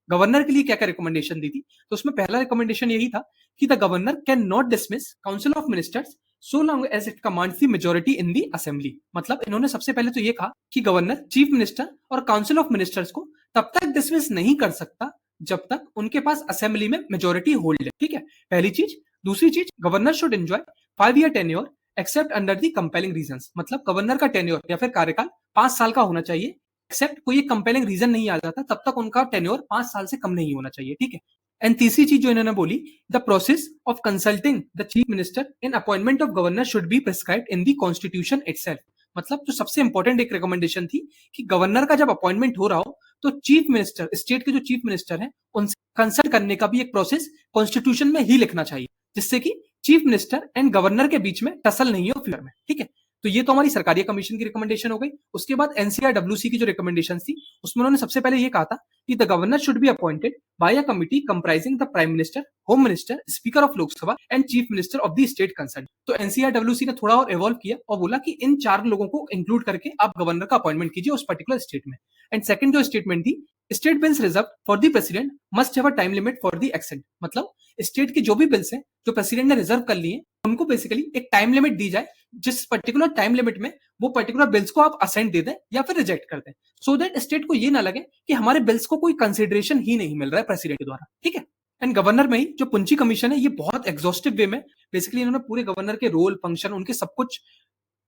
गवर्नर के लिए क्या क्या रिकमेंडेशन दी थी, तो उसमें पहला रिकमेंडेशन यही था कि the governor can not dismiss council of ministers so long as it commands the majority in the assembly। मतलब इन्होंने सबसे पहले तो ये कहा कि गवर्नर चीफ मिनिस्टर और काउंसिल ऑफ मिनिस्टर्स को तब तक डिसमिस नहीं कर सकता जब तक उनके पास असेंबली में मेजोरिटी होल्ड है। ठीक है, पहली चीज। दूसरी चीज, governor should enjoy 5 year tenure accept under the compelling reasons. मतलब गवर्नर का टेन्योर या फिर कार्यकाल 5 साल का होना चाहिए, एक्सेप्ट कोई एक कंपेलिंग रीजन नहीं आ जाता तब तक उनका टेन्योर 5 साल से कम नहीं होना चाहिए। ठीक है, एंड तीसरी चीज जो इन्होंने बोली, the process of consulting the chief minister in appointment of governor should be prescribed in the constitution itself. मतलब जो सबसे इंपॉर्टेंट एक रिकमेंडेशन थी कि गवर्नर का जब अपॉइंटमेंट हो रहा हो तो चीफ मिनिस्टर, स्टेट के जो चीफ मिनिस्टर हैं उनसे कंसल्ट करने का भी एक प्रोसेस कॉन्स्टिट्यूशन में ही लिखना चाहिए, जिससे कि चीफ मिनिस्टर एंड गवर्नर के बीच में टसल नहीं हो फ्यूचर में। ठीक है, तो ये तो हमारी सरकारी कमीशन की रिकमेंडेशन हो गई। उसके बाद एनसीआरडब्ल्यूसी की जो रिकमेंडेशन थी उसमें उन्होंने सबसे पहले ये कहा था कि the governor should be appointed by a committee comprising the prime minister, home minister, speaker of Lok Sabha and chief minister of the state concern. तो एनसीआरडब्ल्यूसी ने थोड़ा और इवॉल्व किया और बोला कि इन 4 लोगों को इंक्लूड करके आप गवर्नर का अपॉइंटमेंट कीजिए उस पर्टिकुलर स्टेट में। एंड सेकंड जो स्टेटमेंट थी, state bills reserve for the president must have a time limit for the accent. मतलब स्टेट के जो भी बिल्स हैं जो प्रेसिडेंट ने रिजर्व कर लिए उनको बेसिकली एक टाइम लिमिट दी जाए, जिस पर्टिकुलर टाइम लिमिट में वो पर्टिकुलर बिल्स को आप असेंट दे दें या फिर रिजेक्ट कर दें, सो दैट स्टेट को ये ना लगे कि हमारे बिल्स को कोई कंसिडरेशन ही नहीं मिल रहा है प्रेसिडेंट के द्वारा। ठीक है, एंड गवर्नर में ही जो पुंची कमीशन है ये बहुत एग्जॉस्टिव वे में बेसिकली इन्होंने पूरे गवर्नर के रोल, फंक्शन, उनके सब कुछ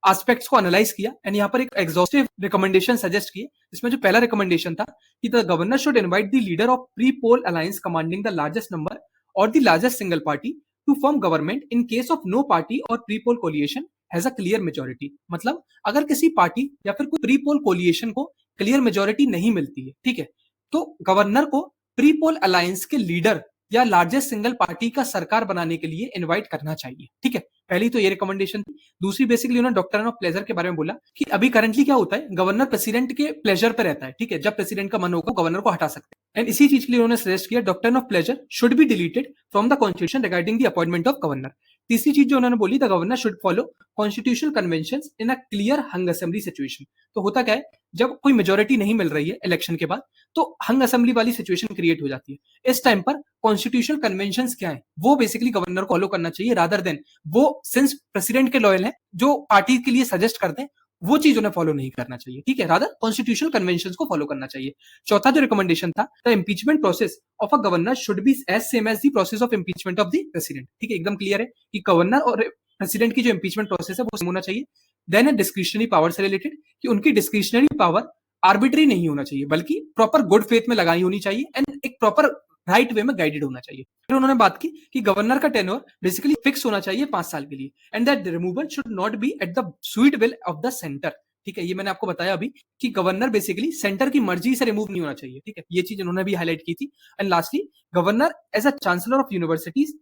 एस्पेक्ट्स को एनालाइज किया एंड यहाँ पर एक एग्जॉस्टिव रिकमेंडेशन सजेस्ट किए, जिसमें जो पहला रिकमेंडेशन था कि the governor should invite the leader of pre poll alliance commanding the largest number और the largest single party to form government in case of no party और pre poll coalition has a clear majority. मतलब अगर किसी party या फिर कोई pre poll coalition को clear majority नहीं मिलती है, ठीक है, तो गवर्नर को प्री पोल अलायंस के लीडर या लार्जेस्ट सिंगल पार्टी का सरकार बनाने के लिए इनवाइट करना चाहिए। ठीक है, पहली तो ये रिकमेंडेशन थी। दूसरी बेसिकली उन्होंने डॉक्ट्रिन ऑफ प्लेजर के बारे में बोला कि अभी करंटली क्या होता है, गवर्नर प्रेसिडेंट के प्लेजर पे रहता है। ठीक है, जब प्रेसिडेंट का मन होगा गवर्नर को हटा सकते हैं एंड इसी चीज के लिए उन्होंने सजेस्ट किया doctrine of pleasure should be deleted from the constitution regarding the appointment of governor. तीसरी चीज जो उन्होंने बोली, the governor should follow constitutional conventions in a clear hung assembly situation. तो होता क्या है, जब कोई मेजोरिटी नहीं मिल रही है इलेक्शन के बाद तो हंग असेंबली वाली सिचुएशन क्रिएट हो जाती है। इस टाइम पर कॉन्स्टिट्यूशनल कन्वेंशंस क्या है वो बेसिकली गवर्नर को फॉलो करना चाहिए, रादर देन वो सिंस प्रेसिडेंट के लॉयल है जो पार्टी के लिए सजेस्ट करते हैं वो चीज उन्हें फॉलो नहीं करना चाहिए। ठीक है, रादर कॉन्स्टिट्यूशनल कन्वेंशंस को फॉलो करना चाहिए। चौथा जो रिकमेंडेशन था, the impeachment process of a governor should be as same as the process of impeachment of the president. ठीक है, एकदम क्लियर है कि गवर्नर और प्रेसिडेंट की जो इम्पीचमेंट प्रोसेस है वो सेम होना चाहिए। देन है डिस्क्रिशनरी पावर से रिलेटेड कि उनकी डिस्क्रिशनरी पावर आर्बिट्री नहीं होना चाहिए बल्कि प्रॉपर गुड फेथ में लगाई होनी चाहिए एंड एक प्रॉपर राइट वे में गाइडेड होना चाहिए। फिर उन्होंने बात की कि गवर्नर का टेन्योर बेसिकली फिक्स होना चाहिए 5 साल के लिए and that removal should not B at the sweet will of the centre. ठीक है, ये मैंने आपको बताया अभी कि गवर्नर बेसिकली सेंटर की मर्जी से रिमूव नहीं होना चाहिए। ठीक है, ये चीज उन्होंने भी हाईलाइट की थी। And lastly, governor as a chancellor of universities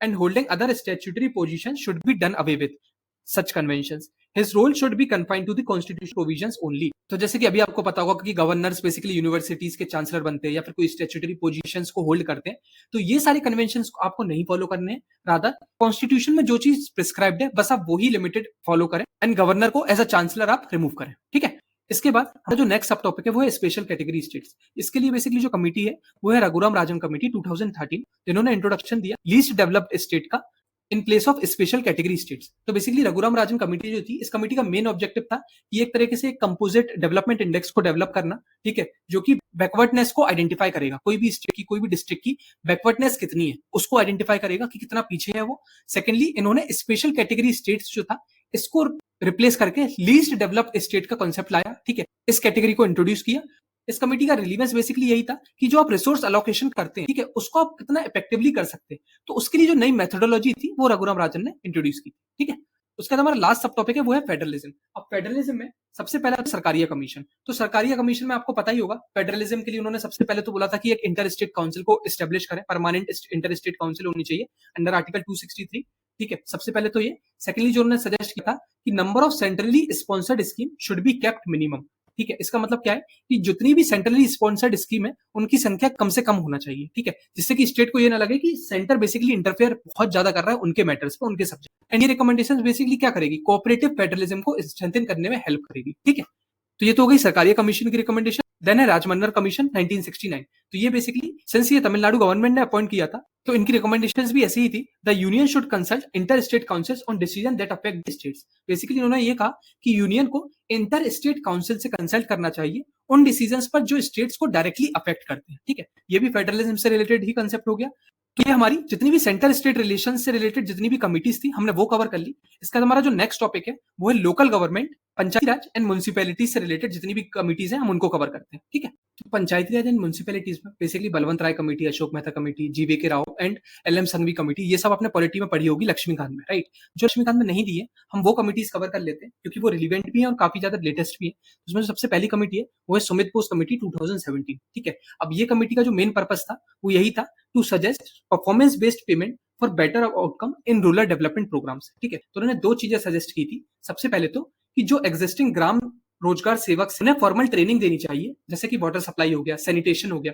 and holding other statutory positions should be done away with such conventions. His role should be confined to the constitutional provisions only. तो जैसे कि अभी आपको पता होगा कि गवर्नर्स बेसिकली यूनिवर्सिटीज के chancellor बनते हैं या फिर कोई स्टैट्यूटरी पोजीशंस को होल्ड करते हैं, तो ये सारे कन्वेंशंस को आपको नहीं फॉलो करने हैं, रादर कॉन्स्टिट्यूशन में जो चीज प्रिस्क्राइब्ड है बस आप वही लिमिटेड फॉलो करें एंड गवर्नर को एज अ चांसलर आप रिमूव करें। ठीक है, इसके बाद हमारा जो नेक्स्ट सब टॉपिक है वो है स्पेशल कैटेगरी स्टेट्स। इसके लिए बेसिकली जो कमिटी है वो है रघुराम राजन कमिटी 2013, जिन्होंने इंट्रोडक्शन दिया लीस्ट डेवलप्ड स्टेट का in place of special category states. तो बेसिकली रघुराम राजन कमिटी जो थी, इस कमिटी का मेन ऑब्जेक्टिव था कि एक तरीके से कंपोजिट डेवलपमेंट इंडेक्स को डेवलप करना, ठीक है, जो कि बैकवर्डनेस को आइडेंटिफाई करेगा, कोई भी स्टेट की, कोई भी डिस्ट्रिक्ट की बैकवर्डनेस कितनी है उसको आइडेंटिफाई करेगा कि कितना पीछे है वो। सेकेंडली, इन्होंने स्पेशल कैटेगरी स्टेट्स जो था इसको रिप्लेस करके लीस्ट डेवलप्ड स्टेट का कॉन्सेप्ट लाया। ठीक है, इस कैटेगरी को इंट्रोड्यूस किया। इस कमेटी का रिलीवेंस बेसिकली यही था कि जो आप रिसोर्स अलोकेशन करते हैं, ठीक है, उसको आप कितना इफेक्टिवली कर सकते हैं, तो उसके लिए जो नई मेथोडोलॉजी थी वो रघुराम राजन ने इंट्रोड्यूस की। ठीक है, उसके बाद हमारा लास्ट सब टॉपिक है वो है फेडरलिज्म। अब फेडरलिज्म में सबसे पहला सरकारीय कमीशन। तो सरकारीय कमीशन में आपको पता ही होगा फेडरलिज्म के लिए उन्होंने सबसे पहले तो बोला था कि एक इंटर स्टेट काउंसिल को एस्टेब्लिश करें, परमानेंट इंटर स्टेट काउंसिल होनी चाहिए अंडर आर्टिकल 263। ठीक है, सबसे पहले तो ये। सेकेंडली जो उन्होंने सजेस्ट किया था कि number of centrally sponsored scheme should be kept minimum. ठीक है, इसका मतलब क्या है कि जितनी भी सेंट्रली स्पॉन्सर्ड स्कीम है उनकी संख्या कम से कम होना चाहिए। ठीक है, जिससे कि स्टेट को ये ना लगे कि सेंटर बेसिकली इंटरफेयर बहुत ज्यादा कर रहा है उनके मैटर्स पे, उनके सब्जेक्ट। एंड ये रिकमेंडेशंस बेसिकली क्या करेगी, कोऑपरेटिव फेडरलिज्म को स्ट्रेंथन करने में हेल्प करेगी। ठीक है, तो ये तो हो गई सरकारी कमीशन की रिकमेंडेशन। देन है राजमन्नर कमीशन 1969। तो ये बेसिकली सिंस ये तमिलनाडु गवर्नमेंट ने अपॉइंट किया था तो इनकी रिकमेंडेशंस भी ऐसी ही थी। The union should consult inter state councils on decision that affect the states. Basically उन्होंने ये कहा कि यूनियन को इंटर स्टेट काउंसिल से कंसल्ट करना चाहिए उन डिसीजंस पर जो स्टेट्स को डायरेक्टली अफेक्ट करते हैं। ठीक है, ये भी फेडरलिज्म से रिलेटेड ही कंसेप्ट हो गया। तो ये हमारी जितनी भी सेंटर स्टेट रिलेशन से रिलेटेड जितनी भी कमिटीज थी हमने वो कवर कर ली। इसका हमारा जो नेक्स्ट टॉपिक है वो है local government, Panchayati Raj and municipalities से रिलेटेड जितनी भी कमिटीज हैं हम उनको कवर करते हैं। ठीक है, तो पंचायती राज एंड म्युनिसिपैलिटीज में basically Balwant Rai committee, Ashok Mehta committee, G V K Rao and L M. Singhvi committee, ये सब आपने पॉलिटी में पढ़ी होगी लक्ष्मीकांत में, राइट। जो लक्ष्मीकांत में नहीं दी है हम वो कमिटीज कवर कर लेते हैं क्योंकि वो रिलीवेंट भी है और काफी ज्यादा लेटेस्ट भी है। उसमें जो सबसे पहली कमेटी है वो है सुमित बोस कमेटी 2017। ठीक है, अब ये कमेटी का जो मेन पर्पस था वो यही था to suggest performance based payment for better outcome in rural development programmes. ठीक है, तो उन्होंने दो चीजें सजेस्ट की थी। सबसे पहले तो कि जो एग्जिस्टिंग ग्राम रोजगार सेवक उन्हें फॉर्मल ट्रेनिंग देनी चाहिए, जैसे कि वाटर सप्लाई हो गया, सैनिटेशन हो गया,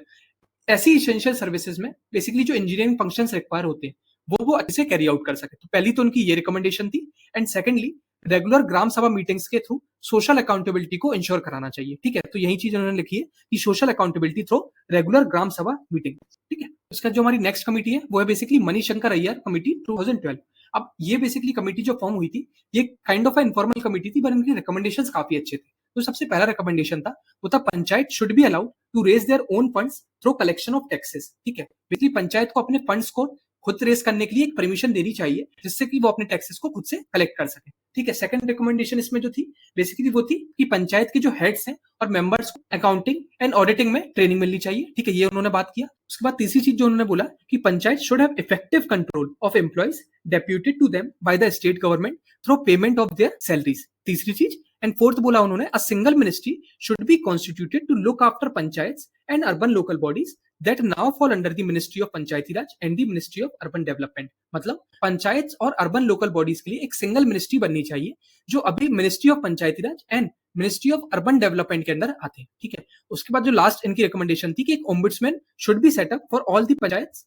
ऐसी इसेंशियल सर्विसेज में बेसिकली जो इंजीनियरिंग फंक्शंस रिक्वायर होते हैं वो अच्छे से कैरी आउट कर सके। तो पहली तो उनकी ये रिकमेंडेशन थी। एंड सेकेंडली रेगुलर ग्राम सभा मीटिंग्स के थ्रू सोशल अकाउंटेबिलिटी को इंश्योर कराना चाहिए। ठीक है, तो यही चीज उन्होंने लिखी है कि सोशल अकाउंटेबिलिटी थ्रू रेगुलर ग्राम सभा मीटिंग। ठीक है, उसका जो हमारी नेक्स्ट कमेटी है वो है बेसिकली मणिशंकर अय्यर कमेटी 2012। अब ये बेसिकली कमेटी जो फॉर्म हुई थी ये काइंड ऑफ इनफॉर्मल कमेटी थी पर इनके रिकमेंडेशंस काफी अच्छे थे। तो सबसे पहला रिकमेंडेशन था वो था panchayat should be allowed to raise their own funds through collection of taxes. ठीक है, बेसिकली पंचायत को अपने फंड्स को खुद रेस करने के लिए एक परमिशन देनी चाहिए जिससे कि वो अपने टैक्सेस को खुद से कलेक्ट कर सके। ठीक है, सेकंड रिकमेंडेशन इसमें जो थी बेसिकली वो थी कि पंचायत के जो हेड्स हैं और मेंबर्स को अकाउंटिंग एंड ऑडिटिंग में ट्रेनिंग मिलनी चाहिए। ठीक है, ये उन्होंने बात किया। उसके बाद तीसरी चीज जो उन्होंने बोला कि panchayat should have effective control of employees deputed to them by the state government through payment of their salaries. तीसरी चीज। एंड फोर्थ बोला उन्होंने a single ministry should be constituted to look after panchayats and urban local bodies that now fall under the Ministry of Panchayati Raj and the Ministry of Urban Development। मतलब पंचायत और urban local bodies के लिए एक single ministry बननी चाहिए जो अभी ministry of Panchayati Raj and ministry of urban development के अंदर आते हैं। ठीक है, उसके बाद जो लास्ट इनकी रिकमेंडेशन थी कि एक ombudsman should be set up for all the panchayat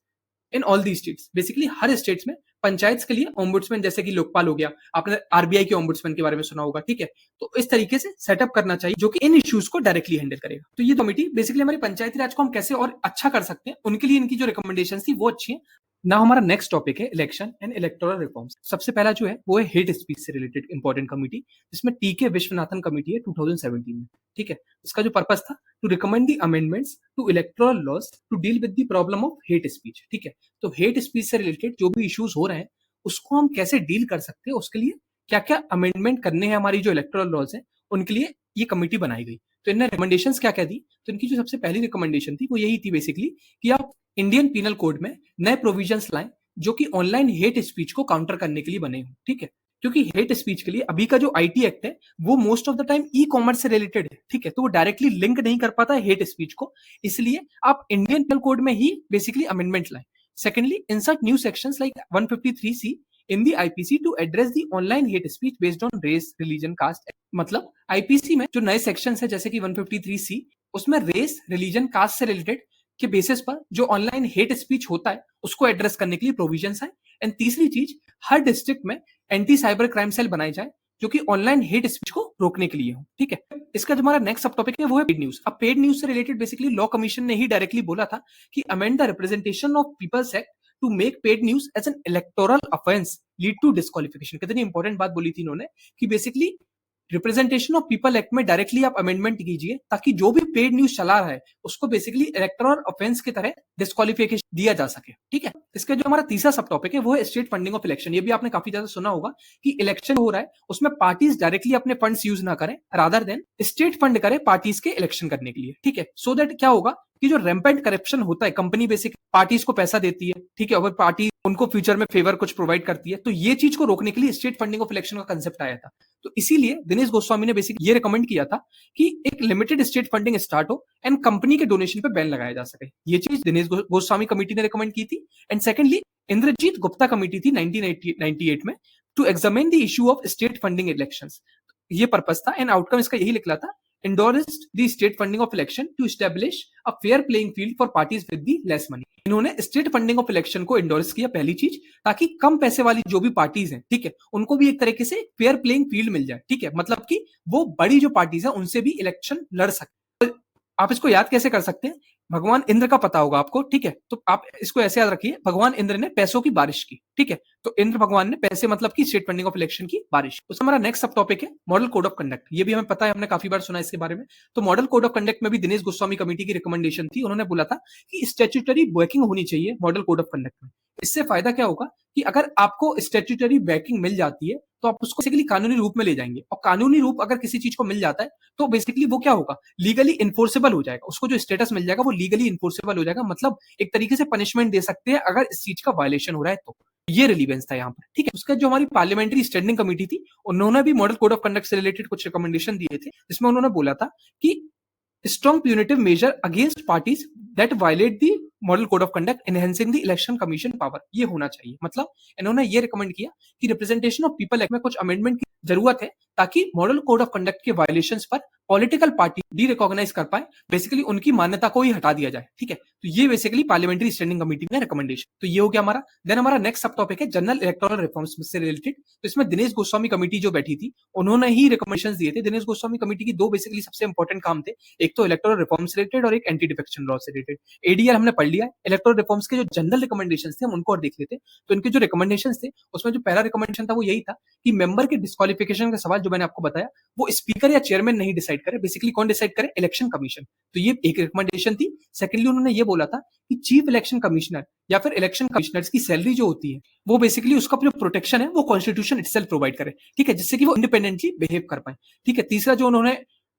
in all the states. Basically her states में पंचायत के लिए ओम्बुड्समैन, जैसे कि लोकपाल हो गया, आपने आरबीआई के ओम्बुड्समैन के बारे में सुना होगा। ठीक है, तो इस तरीके से सेटअप करना चाहिए जो कि इन इश्यूज को डायरेक्टली हैंडल करेगा। तो ये कमेटी बेसिकली हमारी पंचायती राज को हम कैसे और अच्छा कर सकते हैं उनके लिए इनकी जो रिकमेंडेशन थी वो अच्छी है ना। हमारा नेक्स्ट टॉपिक है इलेक्शन एंड इलेक्टोरल रिफॉर्म्स। सबसे पहला जो है वो है हेट स्पीच से रिलेटेड इंपॉर्टेंट कमेटी, जिसमें टी.के. विश्वनाथन कमेटी है 2017 में। ठीक है, इसका जो पर्पस था to recommend the amendments to electoral laws to deal with the problem of hate speech. ठीक है, तो हेट स्पीच से रिलेटेड जो भी इश्यूज हो रहे हैं उसको हम कैसे डील कर सकते हैं, उसके लिए क्या क्या अमेंडमेंट करने हैं हमारी जो इलेक्टोरल लॉज है उनके लिए ये कमेटी बनाई गई। तो इन्होंने रिकमेंडेशंस क्या क्या दी, तो इनकी जो सबसे पहली रिकमेंडेशन थी वो यही थी बेसिकली कि आप इंडियन पीनल कोड में नए प्रोविजंस लाएं जो कि ऑनलाइन हेट स्पीच को काउंटर करने के लिए बने हो। ठीक है, क्योंकि हेट स्पीच के लिए अभी का जो आईटी एक्ट है वो most of the time e commerce से रिलेटेड है। ठीक है, तो वो डायरेक्टली लिंक नहीं कर पाता है हेट स्पीच को, इसलिए आप इंडियन पीनल कोड में ही बेसिकली अमेंडमेंट लाएं। Secondly, insert new sections like 153C in the IPC to address the online hate speech based on race, religion, caste। मतलब आईपीसी में जो नए सेक्शन है जैसे कि 153C उसमें रेस, रिलीजन, कास्ट से रिलेटेड के बेसिस पर जो ऑनलाइन हेट स्पीच होता है उसको एड्रेस करने के लिए प्रोविजंस है। एंड तीसरी चीज, हर डिस्ट्रिक्ट में एंटी साइबर क्राइम सेल बनाए जाए जो कि ऑनलाइन हेट स्पीच को रोकने के लिए हो। ठीक है, इसका जो हमारा नेक्स्ट सब टॉपिक है वो है पेड न्यूज। अब पेड न्यूज से रिलेटेड बेसिकली लॉ कमीशन ने ही डायरेक्टली बोला था कि amend the representation of peoples act to make paid news as an electoral offence lead to disqualification. कितनी इंपॉर्टेंट बात बोली थी इन्होंने कि basically representation of people act में डायरेक्टली आप अमेंडमेंट कीजिए ताकि जो भी पेड न्यूज चला रहा है उसको बेसिकली इलेक्टोरल ऑफेंस की तरह डिस्क्वालिफिकेशन दिया जा सके। ठीक है, इसका जो हमारा तीसरा सब टॉपिक है वो है स्टेट फंडिंग ऑफ इलेक्शन। ये भी आपने काफी ज्यादा सुना होगा कि इलेक्शन हो रहा है उसमें पार्टीज डायरेक्टली अपने फंड्स यूज ना करें, रादर देन स्टेट फंड करे पार्टीज के इलेक्शन करने के लिए। ठीक है, सो दैट क्या होगा कि जो रैम्पेंट करप्शन होता है, कंपनी बेसिक पार्टीज को पैसा देती है, ठीक है, और पार्टी उनको फ्यूचर में फेवर कुछ प्रोवाइड करती है, तो ये चीज को रोकने के लिए स्टेट फंडिंग ऑफ इलेक्शन का कंसेप्ट आया था। तो इसीलिए दिनेश गोस्वामी ने बेसिक ये रिकमेंड किया था कि एक लिमिटेड स्टेट फंडिंग स्टार्ट हो एंड कंपनी के डोनेशन पे बैन लगाया जा सके। ये चीज दिनेश गोस्वामी कमेटी ने रिकमेंड की थी। And secondly Indrajit Gupta committee थी 1998 में to examine the issue of state funding elections. ये पर्पस था एंड आउटकम इसका यही निकला था, endorsed the state funding of election to establish a fair playing field for parties with the less money। इन्होंने state funding of election को endorse किया, पहली चीज, ताकि कम पैसे वाली जो भी पार्टीज हैं, ठीक है, उनको भी एक तरीके से फेयर प्लेइंग फील्ड मिल जाए, ठीक है, मतलब कि वो बड़ी जो पार्टीज है उनसे भी इलेक्शन लड़ सकते। तो आप इसको याद कैसे कर सकते हैं, भगवान इंद्र का पता होगा आपको, ठीक है, तो आप इसको ऐसे याद रखिए, भगवान इंद्र ने पैसों की बारिश की, ठीक है, तो इंद्र भगवान ने पैसे मतलब की स्टेट फंडिंग ऑफ इलेक्शन की बारिश। उसमें हमारा नेक्स्ट सब टॉपिक है मॉडल कोड ऑफ कंडक्ट। ये भी हमें पता है, हमने काफी बार सुना इसके बारे में। तो मॉडल कोड ऑफ कंडक्ट में भी दिनेश गोस्वामी कमेटी की रिकमेंडेशन थी, उन्होंने बोला था कि स्टैट्यूटरी बैकिंग होनी चाहिए मॉडल कोड ऑफ कंडक्ट में। इससे फायदा क्या होगा कि अगर आपको स्टैट्यूटरी बैकिंग मिल जाती है तो आप उसको बेसिकली कानूनी रूप में ले जाएंगे, और कानूनी रूप अगर किसी चीज को मिल जाता है तो बेसिकली वो क्या होगा, लीगली इन्फोर्सेबल हो जाएगा, उसको जो स्टेटस मिल जाएगा वो लीगली इन्फोर्सेबल हो जाएगा, मतलब एक तरीके से पनिशमेंट दे सकते हैं अगर इस चीज का वायलेशन हो रहा है तो। ये रिलीवेंस था यहाँ पर, ठीक है। उसका जो हमारी पार्लियामेंट्री स्टैंडिंग कमेटी थी, उन्होंने भी मॉडल कोड ऑफ कंडक्ट से रिलेटेड कुछ रिकमेंडेशन दिए थे, जिसमें उन्होंने बोला था कि strong punitive measure against parties that violate the model code of conduct enhancing the election commission power, ये होना चाहिए। मतलब इन्होंने ये रिकमेंड किया कि रिप्रेजेंटेशन ऑफ पीपल एक्ट में कुछ अमेंडमेंट की जरूरत है, ताकि मॉडल कोड ऑफ कंडक्ट के वायलेशंस पर पॉलिटिकल पार्टी डी रिकॉग्नाइज कर पाए, बेसिकली उनकी मान्यता को ही हटा दिया जाए, ठीक है। तो ये बेसिकली पार्लियामेंट्री स्टैंडिंग कमेटी ने रिकमेंडेशन, तो ये हो गया हमारा। देन हमारा नेक्स्ट सब टॉपिक है जनरल इलेक्टोरल रिफॉर्म्स से रिलेटेड। तो इसमें दिनेश गोस्वामी कमेटी जो बैठी थी, उन्होंने ही रिकमेंडेशन दिए थे। दिनेश गोस्वामी कमेटी की दो बेसिकली सबसे इंपॉर्टेंट काम थे, एक तो इलेक्टोरल रिफॉर्म्स से रिलेटेड और एक एंटी डिफेक्शन लॉ से रिलेटेड। एडीआर हमने पढ़ लिया है, इलेक्टोरल रिफॉर्म्स के जो जनरल रिकमेंडेशंस थे हम उनको और देख लेते हैं। तो इनके जो रिकमेंडेशंस थे उसमें जो पहला रिकमेंडेशन था वो यही था कि मेंबर के डिस्क्वालिफिकेशन का सवाल जो मैंने आपको बताया वो स्पीकर या चेयरमैन नहीं डिसाइड करे, बेसिकली कौन डिसाइड करे, इलेक्शन कमीशन। तो ये एक रिकमेंडेशन थी। सेकेंडली उन्होंने ये बोला था कि चीफ इलेक्शन कमिश्नर या फिर इलेक्शन कमिश्नर्स की सैलरी जो होती है वो बेसिकली उसका जो प्रोटेक्शन है वो कॉन्स्टिट्यूशन इटसेल्फ प्रोवाइड करे, ठीक है, जिससे कि वो इंडिपेंडेंटली बिहेव कर पाए, ठीक है। तीसरा जो उन्होंने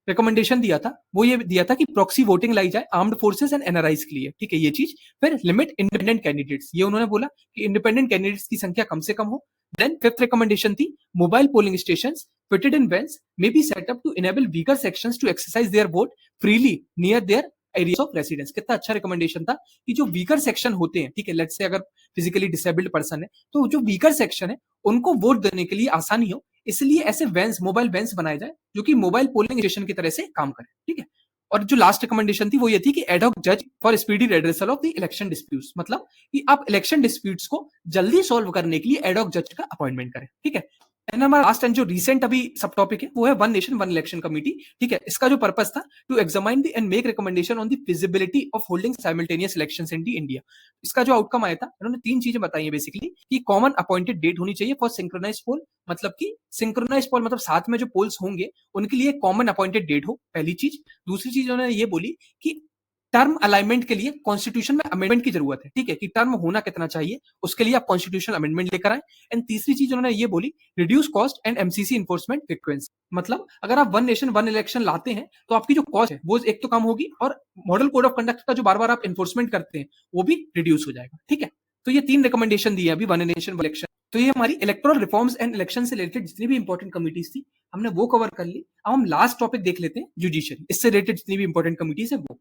रिकमेंडेशन दिया था वो ये दिया था कि प्रॉक्सी वोटिंग लाई जाए आर्म्ड फोर्सेस एंड एनआरआईज के लिए, ठीक है, ये चीज। फिर लिमिट इंडिपेंडेंट कैंडिडेट्स, ये उन्होंने बोला कि इंडिपेंडेंट कैंडिडेट्स की संख्या कम से कम हो। देन फिफ्थ रिकमेंडेशन थी mobile polling stations fitted in vans may be set up to enable weaker sections to exercise their vote freely near their area of residence. कितना अच्छा रिकमेंडेशन था कि जो वीकर सेक्शन होते हैं, ठीक है, लेट्स से अगर फिजिकली डिसेबल्ड पर्सन है तो जो वीकर सेक्शन है उनको वोट देने के लिए आसानी हो, इसलिए ऐसे वैन्स, मोबाइल वैन्स बनाए जाए जो कि मोबाइल पोलिंग स्टेशन की तरह से काम करें, ठीक है। और जो लास्ट रिकमेंडेशन थी वो ये थी कि एडहॉक जज for speedy redressal of the election disputes, मतलब कि आप इलेक्शन डिस्प्यूट्स को जल्दी सॉल्व करने के लिए एडहॉक जज का अपॉइंटमेंट करें, ठीक है। एंड हमारा लास्ट एंड जो रिसेंट अभी सब टॉपिक है वो है one nation one election committee, ठीक है। इसका जो पर्पस था to examine the and make recommendation on the feasibility of holding simultaneous elections in the India. इसका जो आउटकम आया था, इन्होंने तीन चीजें बताई है बेसिकली, कि कॉमन अपॉइंटेड डेट होनी चाहिए फॉर सिंक्रोनाइज पोल, मतलब कि सिंक्रोनाइज पोल मतलब साथ में जो पोल्स होंगे उनके लिए कॉमन अपॉइंटेड डेट हो, पहली चीज। दूसरी चीज उन्होंने ये बोली कि टर्म अलाइनमेंट के लिए कॉन्स्टिट्यूशन में अमेंडमेंट की जरूरत है, ठीक है, कि टर्म होना कितना चाहिए उसके लिए आप कॉन्स्टिट्यूशन अमेंडमेंट लेकर आए। एंड तीसरी चीज उन्होंने ये बोली reduce cost and MCC enforcement frequency, मतलब अगर आप वन नेशन वन इलेक्शन लाते हैं तो आपकी जो कॉस्ट है वो एक तो कम होगी और मॉडल कोड ऑफ कंडक्ट का जो बार बार आप इन्फोर्समेंट करते हैं वो भी रिड्यूस हो जाएगा, ठीक है। तो ये तीन रिकमेंडेशन दी है अभी वन नेशन वन इलेक्शन। तो ये हमारी इलेक्टोरल रिफॉर्म्स एंड इलेक्शन से रिलेटेड जितनी भी इंपॉर्टेंट कमिटीज थी हमने वो कवर कर ली। अब हम लास्ट टॉपिक देख लेते हैं जुडिशरी, इससे रिलेटेड जितनी भी इंपॉर्टेंट कमिटीज है वो।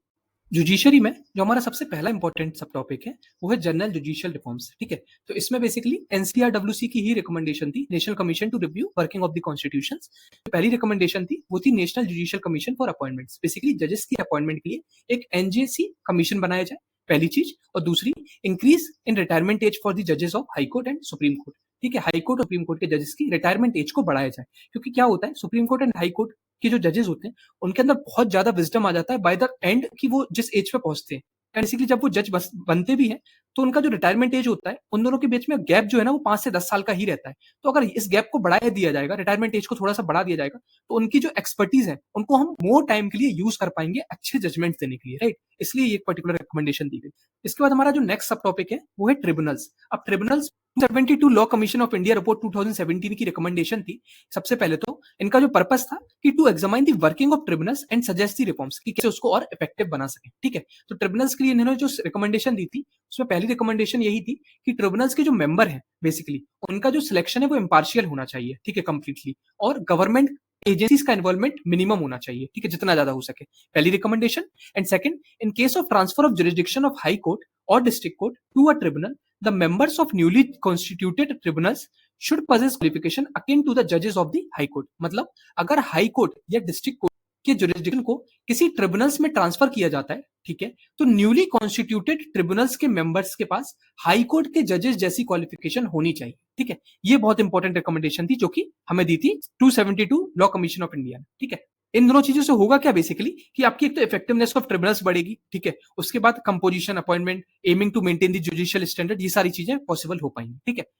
जुडिशरी में जो हमारा सबसे पहला इंपॉर्टेंट सब टॉपिक है वो है जनरल जुडिशियल रिफॉर्म्स, ठीक है। तो इसमें बेसिकली एनसीआरडब्ल्यूसी की ही रिकमेंडेशन थी, national commission to review working of the constitution. पहली रिकमेंडेशन थी वो थी national judicial commission for appointments, basically जजेस की अपॉइंटमेंट के लिए एक एनजेसी कमीशन बनाया जाए, पहली चीज। और दूसरी, increase in retirement age for the जजेस of high court and supreme court, ठीक है, हाई कोर्ट और सुप्रीम कोर्ट के जजेस की रिटायरमेंट एज को बढ़ाया जाए, क्योंकि क्या होता है supreme court and high court के जो जजेस होते हैं उनके अंदर बहुत ज्यादा विजडम आ जाता है बाय द एंड कि वो जिस एज पे पहुंचते हैं, बेसिकली जब वो जज बनते भी हैं तो उनका जो रिटायरमेंट एज होता है उन दोनों के बीच में गैप जो है ना वो 5 से 10 साल का ही रहता है। तो अगर इस गैप को बढ़ाया दिया जाएगा, रिटायरमेंट एज को थोड़ा सा बढ़ा दिया जाएगा, तो उनकी जो एक्सपर्टीज है उनको हम मोर टाइम के लिए यूज कर पाएंगे अच्छे जजमेंट देने के लिए, राइट। इसलिए ये एक पर्टिकुलर रिकमेंडेशन दी गई। इसके बाद हमारा जो नेक्स्ट सब टॉपिक है वो है ट्रिब्यूनल्स। अब tribunals 272 law commission of India report 2017 की रिकमेंडेशन थी। सबसे पहले तो इनका जो पर्पस था कि to examine the working of tribunals and suggest the reforms, कि कैसे उसको और इफेक्टिव बना सके, ठीक है। तो ट्रिब्यूनल्स के लिए इन्होंने जो रिकमेंडेशन दी थी उसमें पहली रिकमेंडेशन यही थी कि ट्रिब्यूनल्स के जो मेंबर हैं बेसिकली उनका जो सिलेक्शन है वो इम्पार्शियल होना चाहिए, ठीक है, कंप्लीटली, और गवर्नमेंट एजेंसीज का इन्वॉल्वमेंट मिनिमम होना चाहिए, ठीक है, जितना ज्यादा हो सके, पहली recommendation. And second, in case of transfer of jurisdiction of high court और district court to a tribunal, the members of newly constituted tribunals should possess qualification akin to the जजेस ऑफ द हाई कोर्ट। मतलब अगर high court या district court के jurisdiction को किसी tribunals में transfer किया जाता है, ठीक है, तो न्यूली कॉन्स्टिट्यूटेड ट्रिब्यूनल्स के मेंबर्स के पास हाई कोर्ट के जजेस जैसी क्वालिफिकेशन होनी चाहिए, ठीक है। ये बहुत इंपॉर्टेंट रिकमेंडेशन थी जो कि हमें दी थी 272 लॉ कमीशन ऑफ इंडिया, ठीक है। इन दोनों चीजों से होगा क्या बेसिकली कि आपकी एक तो इफेक्टिवनेस ऑफ ट्रिब्यूनल्स बढ़ेगी, ठीक है, उसके बाद composition, appointment, aiming to maintain the judicial standard, ये सारी चीजें पॉसिबल हो पाएंगी, ठीक है।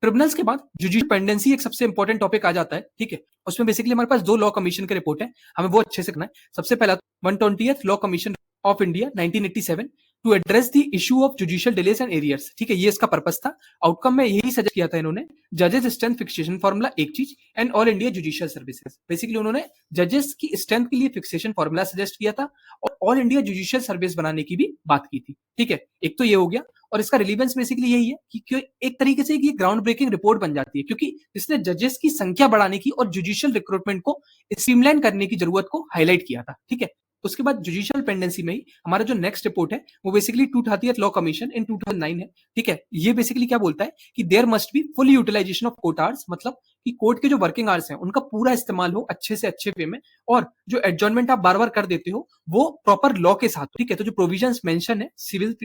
ट्रिब्यूनल्स के बाद जुडिशियल पेंडेंसी एक सबसे इंपॉर्टेंट टॉपिक आ जाता है, ठीक है। उसमें बेसिकली हमारे पास दो लॉ कमीशन के रिपोर्ट है, हमें वो अच्छे से करना है। सबसे पहला 120th law commission of India 1987 to address the issue of judicial delays and arrears, ठीक है, ये इसका पर्पस था। आउटकम में यही सजेस्ट किया था इन्होंने, जजेस स्ट्रेंथ फिक्सेशन फॉर्मूला एक चीज and all India judicial services. Basically उन्होंने जजेस की स्ट्रेंथ के लिए फिक्सेशन फॉर्मूला सजेस्ट किया था और ऑल इंडिया जुडिशियल सर्विस बनाने की भी बात की थी, ठीक है। एक तो ये हो गया और इसका रिलीवेंस बेसिकली यही है कि एक तरीके से ये ग्राउंड ब्रेकिंग रिपोर्ट बन जाती है, क्योंकि इसने जजेस की संख्या बढ़ाने की और जुडिशियल रिक्रूटमेंट को स्ट्रीमलाइन करने की जरूरत को हाईलाइट किया था, ठीक है। उसके बाद जुडिशियल पेंडेंसी में ही हमारा जो नेक्स्ट रिपोर्ट है वो बेसिकली 230th लॉ कमीशन इन 2009 है, ठीक है। ये बेसिकली क्या बोलता है कि there must be full utilisation of court hours, मतलब कि कोर्ट के जो वर्किंग आवर्स हैं उनका पूरा इस्तेमाल हो अच्छे से अच्छे वे में, और जो एडजॉर्नमेंट आप बार बार कर देते हो वो प्रॉपर लॉ के साथ, ठीक है। तो जो प्रोविजंस मेंशन है सिविल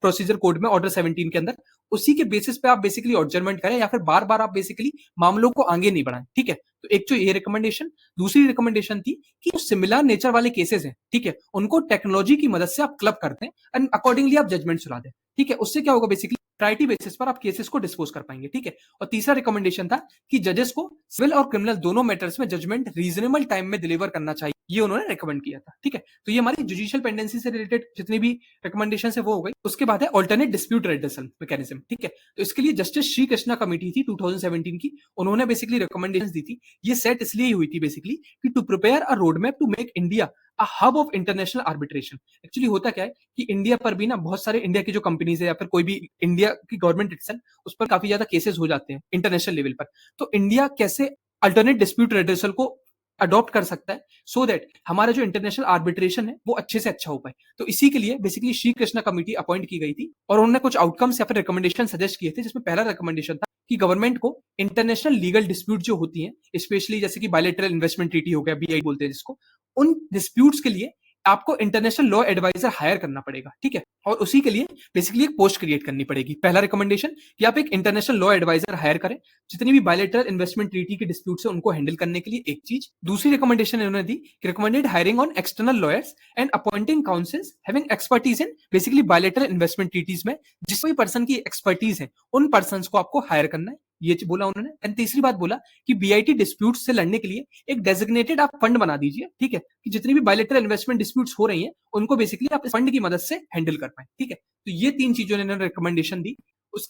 प्रोसीजर कोड में ऑर्डर 17 के अंदर, उसी के बेसिस पे आप बेसिकली एडजॉर्नमेंट करें या फिर बार बार आप बेसिकली मामलों को आगे नहीं बढ़ाएं, ठीक है। तो एक तो ये रिकमेंडेशन। दूसरी रिकमेंडेशन थी कि जो सिमिलर नेचर वाले केसेस हैं, ठीक है, उनको टेक्नोलॉजी की मदद से आप क्लब करते हैं एंड अकॉर्डिंगली आप जजमेंट सुना दें, ठीक है। उससे क्या होगा बेसिकली प्रायोरिटी बेसिस पर आप केसेस को डिस्पोज कर पाएंगे, ठीक है। और तीसरा रिकमेंडेशन था कि जजेस को सिविल और क्रिमिनल दोनों मैटर्स में जजमेंट रीजनेबल टाइम में डिलीवर करना चाहिए, ये उन्होंने रिकमेंड किया था, ठीक है। तो ये हमारी जुडिशियल पेंडेंसी से रिलेटेड जितनी भी रिकमेंडेशन है वो हो गई। उसके बाद है ऑल्टरनेट डिस्प्यूट रेडरेसल मैकेनिज्म, ठीक है। तो इसके लिए जस्टिस श्री कृष्णा कमेटी थी 2017 की, उन्होंने बेसिकली रिकमेंडेशंस दी थी। ये सेट इसलिए ही हुई थी बेसिकली कि to prepare a road map to make India a hub of international arbitration. Actually होता क्या है कि इंडिया पर भी ना बहुत सारे इंडिया की जो कंपनीज है या फिर कोई भी इंडिया की गवर्नमेंट इटसेल्फ, उस पर काफी ज्यादा केसेस हो जाते हैं इंटरनेशनल लेवल पर। तो इंडिया कैसे अल्टरनेट डिस्प्यूट रेडरेसल को अडॉप्ट कर सकता है सो दैट हमारा जो इंटरनेशनल आर्बिट्रेशन है वो अच्छे से अच्छा हो पाए। तो इसी के लिए basically Shri Krishna committee appoint की गई थी और उन्होंने कुछ आउटकम्स या फिर रिकमेंडेशन सजेस्ट किए थे, जिसमें पहला रिकमेंडेशन था कि गवर्नमेंट को इंटरनेशनल लीगल डिस्प्यूट जो होती हैं, स्पेशली जैसे कि बायलैटरल इन्वेस्टमेंट ट्रीटी हो गया, बीआई बोलते हैं जिसको, उन डिस्प्यूट्स के लिए आपको इंटरनेशनल लॉ एडवाइजर हायर करना पड़ेगा, ठीक है। और उसी के लिए बेसिकली एक पोस्ट क्रिएट करनी पड़ेगी। पहला रिकमेंडेशन कि आप एक इंटरनेशनल लॉ एडवाइजर हायर करें जितनी भी बायलैटरल इन्वेस्टमेंट ट्रीटी के डिस्प्यूट्स है उनको हैंडल करने के लिए, एक चीज। दूसरी रिकमेंडेशन इन्होंने दी कि recommended hiring on external lawyers and appointing counsels having expertise in basically bilateral investment treaties में जिस कोई पर्सन की एक्सपर्टीज है उन पर्सन को आपको हायर करना है, ये बोला उन्होंने। एंड तीसरी बात बोला कि बीआईटी डिस्प्यूट से लड़ने के लिए एक डेजिग्नेटेड आप फंड बना दीजिए, ठीक है, कि जितनी भी बायलैटरल इन्वेस्टमेंट डिस्प्यूट्स हो रही हैं उनको बेसिकली आप इस फंड की मदद से हैंडल कर पाए, ठीक है। तो ये तीन चीजों ने इन्होंने रिकमेंडेशन दी।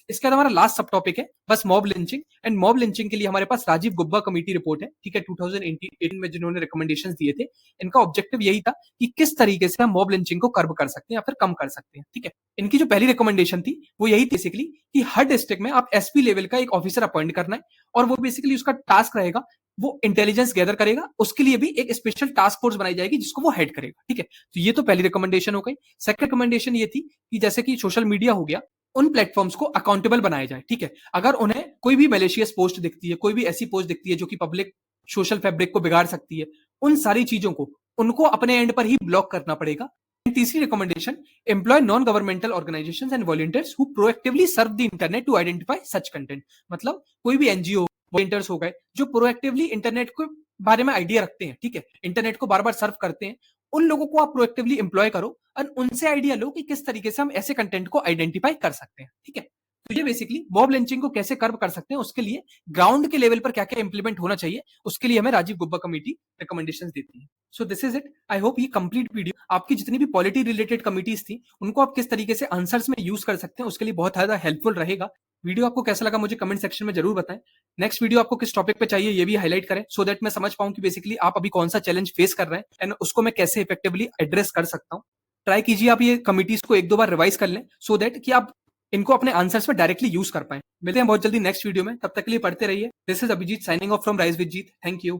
इसके बाद हमारा लास्ट सब टॉपिक है बस mob lynching. And mob lynching के लिए हमारे पास राजीव गुब्बा कमेटी रिपोर्ट है, ठीक है, 2018 में जिन्होंने रिकमेंडेशंस दिए थे। इनका ऑब्जेक्टिव यही था कि किस तरीके से हम मॉब लिंचिंग को कर्ब कर सकते हैं या फिर कम कर सकते हैं, ठीक है। इनकी जो पहली रिकमेंडेशन थी वो यही बेसिकली कि हर डिस्ट्रिक्ट में आप एसपी लेवल का एक ऑफिसर अपॉइंट करना है और वो बेसिकली उसका टास्क रहेगा वो इंटेलिजेंस गैदर करेगा, उसके लिए भी एक स्पेशल टास्क फोर्स बनाई जाएगी जिसको वो हेड करेगा, ठीक है। तो ये तो पहली रिकमेंडेशन हो गई। सेकंड रिकमेंडेशन ये थी कि जैसे कि सोशल मीडिया हो गया, उन प्लेटफॉर्म्स को अकाउंटेबल बनाया जाए, ठीक है। अगर उन्हें कोई भी मैलिशियस पोस्ट दिखती है, कोई भी ऐसी पोस्ट दिखती है जो कि पब्लिक सोशल फैब्रिक को बिगाड़ सकती है, उन सारी चीजों को उनको अपने एंड पर ही ब्लॉक करना पड़ेगा। तीसरी recommendation, employ non governmental organisations and volunteers who proactively serve the internet to identify such content. मतलब कोई भी एनजीओ वॉलंटियर्स हो गए जो प्रोएक्टिवली इंटरनेट के बारे में आइडिया रखते हैं, ठीक है, इंटरनेट को बार बार सर्व करते हैं, उन लोगों को आप प्रोएक्टिवली एम्प्लॉय करो और उनसे आइडिया लो कि किस तरीके से हम ऐसे कंटेंट को आइडेंटिफाई कर सकते हैं, ठीक है। तो ये बेसिकली मॉब लिंचिंग को कैसे कर्व कर सकते हैं, उसके लिए ग्राउंड के लेवल पर क्या क्या इंप्लीमेंट होना चाहिए, उसके लिए हमें राजीव गुब्बा कमेटी रिकमेंडेशंस देती है। So this is it. I hope ये कंप्लीट वीडियो आपकी जितनी भी पॉलिटी रिलेटेड कमिटीज थी उनको आप किस तरीके से आंसर्स में यूज कर सकते हैं उसके लिए बहुत ज्यादा हेल्पफुल रहेगा। वीडियो आपको कैसा लगा मुझे कमेंट सेक्शन में जरूर बताएं। नेक्स्ट वीडियो आपको किस टॉपिक पे चाहिए ये भी हाईलाइट करें सो दैट मैं समझ पाऊं कि बेसिकली आप अभी कौन सा चैलेंज फेस कर रहे हैं एंड उसको मैं कैसे इफेक्टिवली एड्रेस कर सकता हूं। ट्राई कीजिए आप ये कमिटीज को एक दो बार रिवाइज कर लें सो दैट कि आप इनको अपने आंसर्स में डायरेक्टली यूज कर पाए। मिलते हैं बहुत जल्दी नेक्स्ट वीडियो में, तब तक के लिए पढ़ते रहिए। This is Abhijeet signing off from Rise with Jeet. Thank you.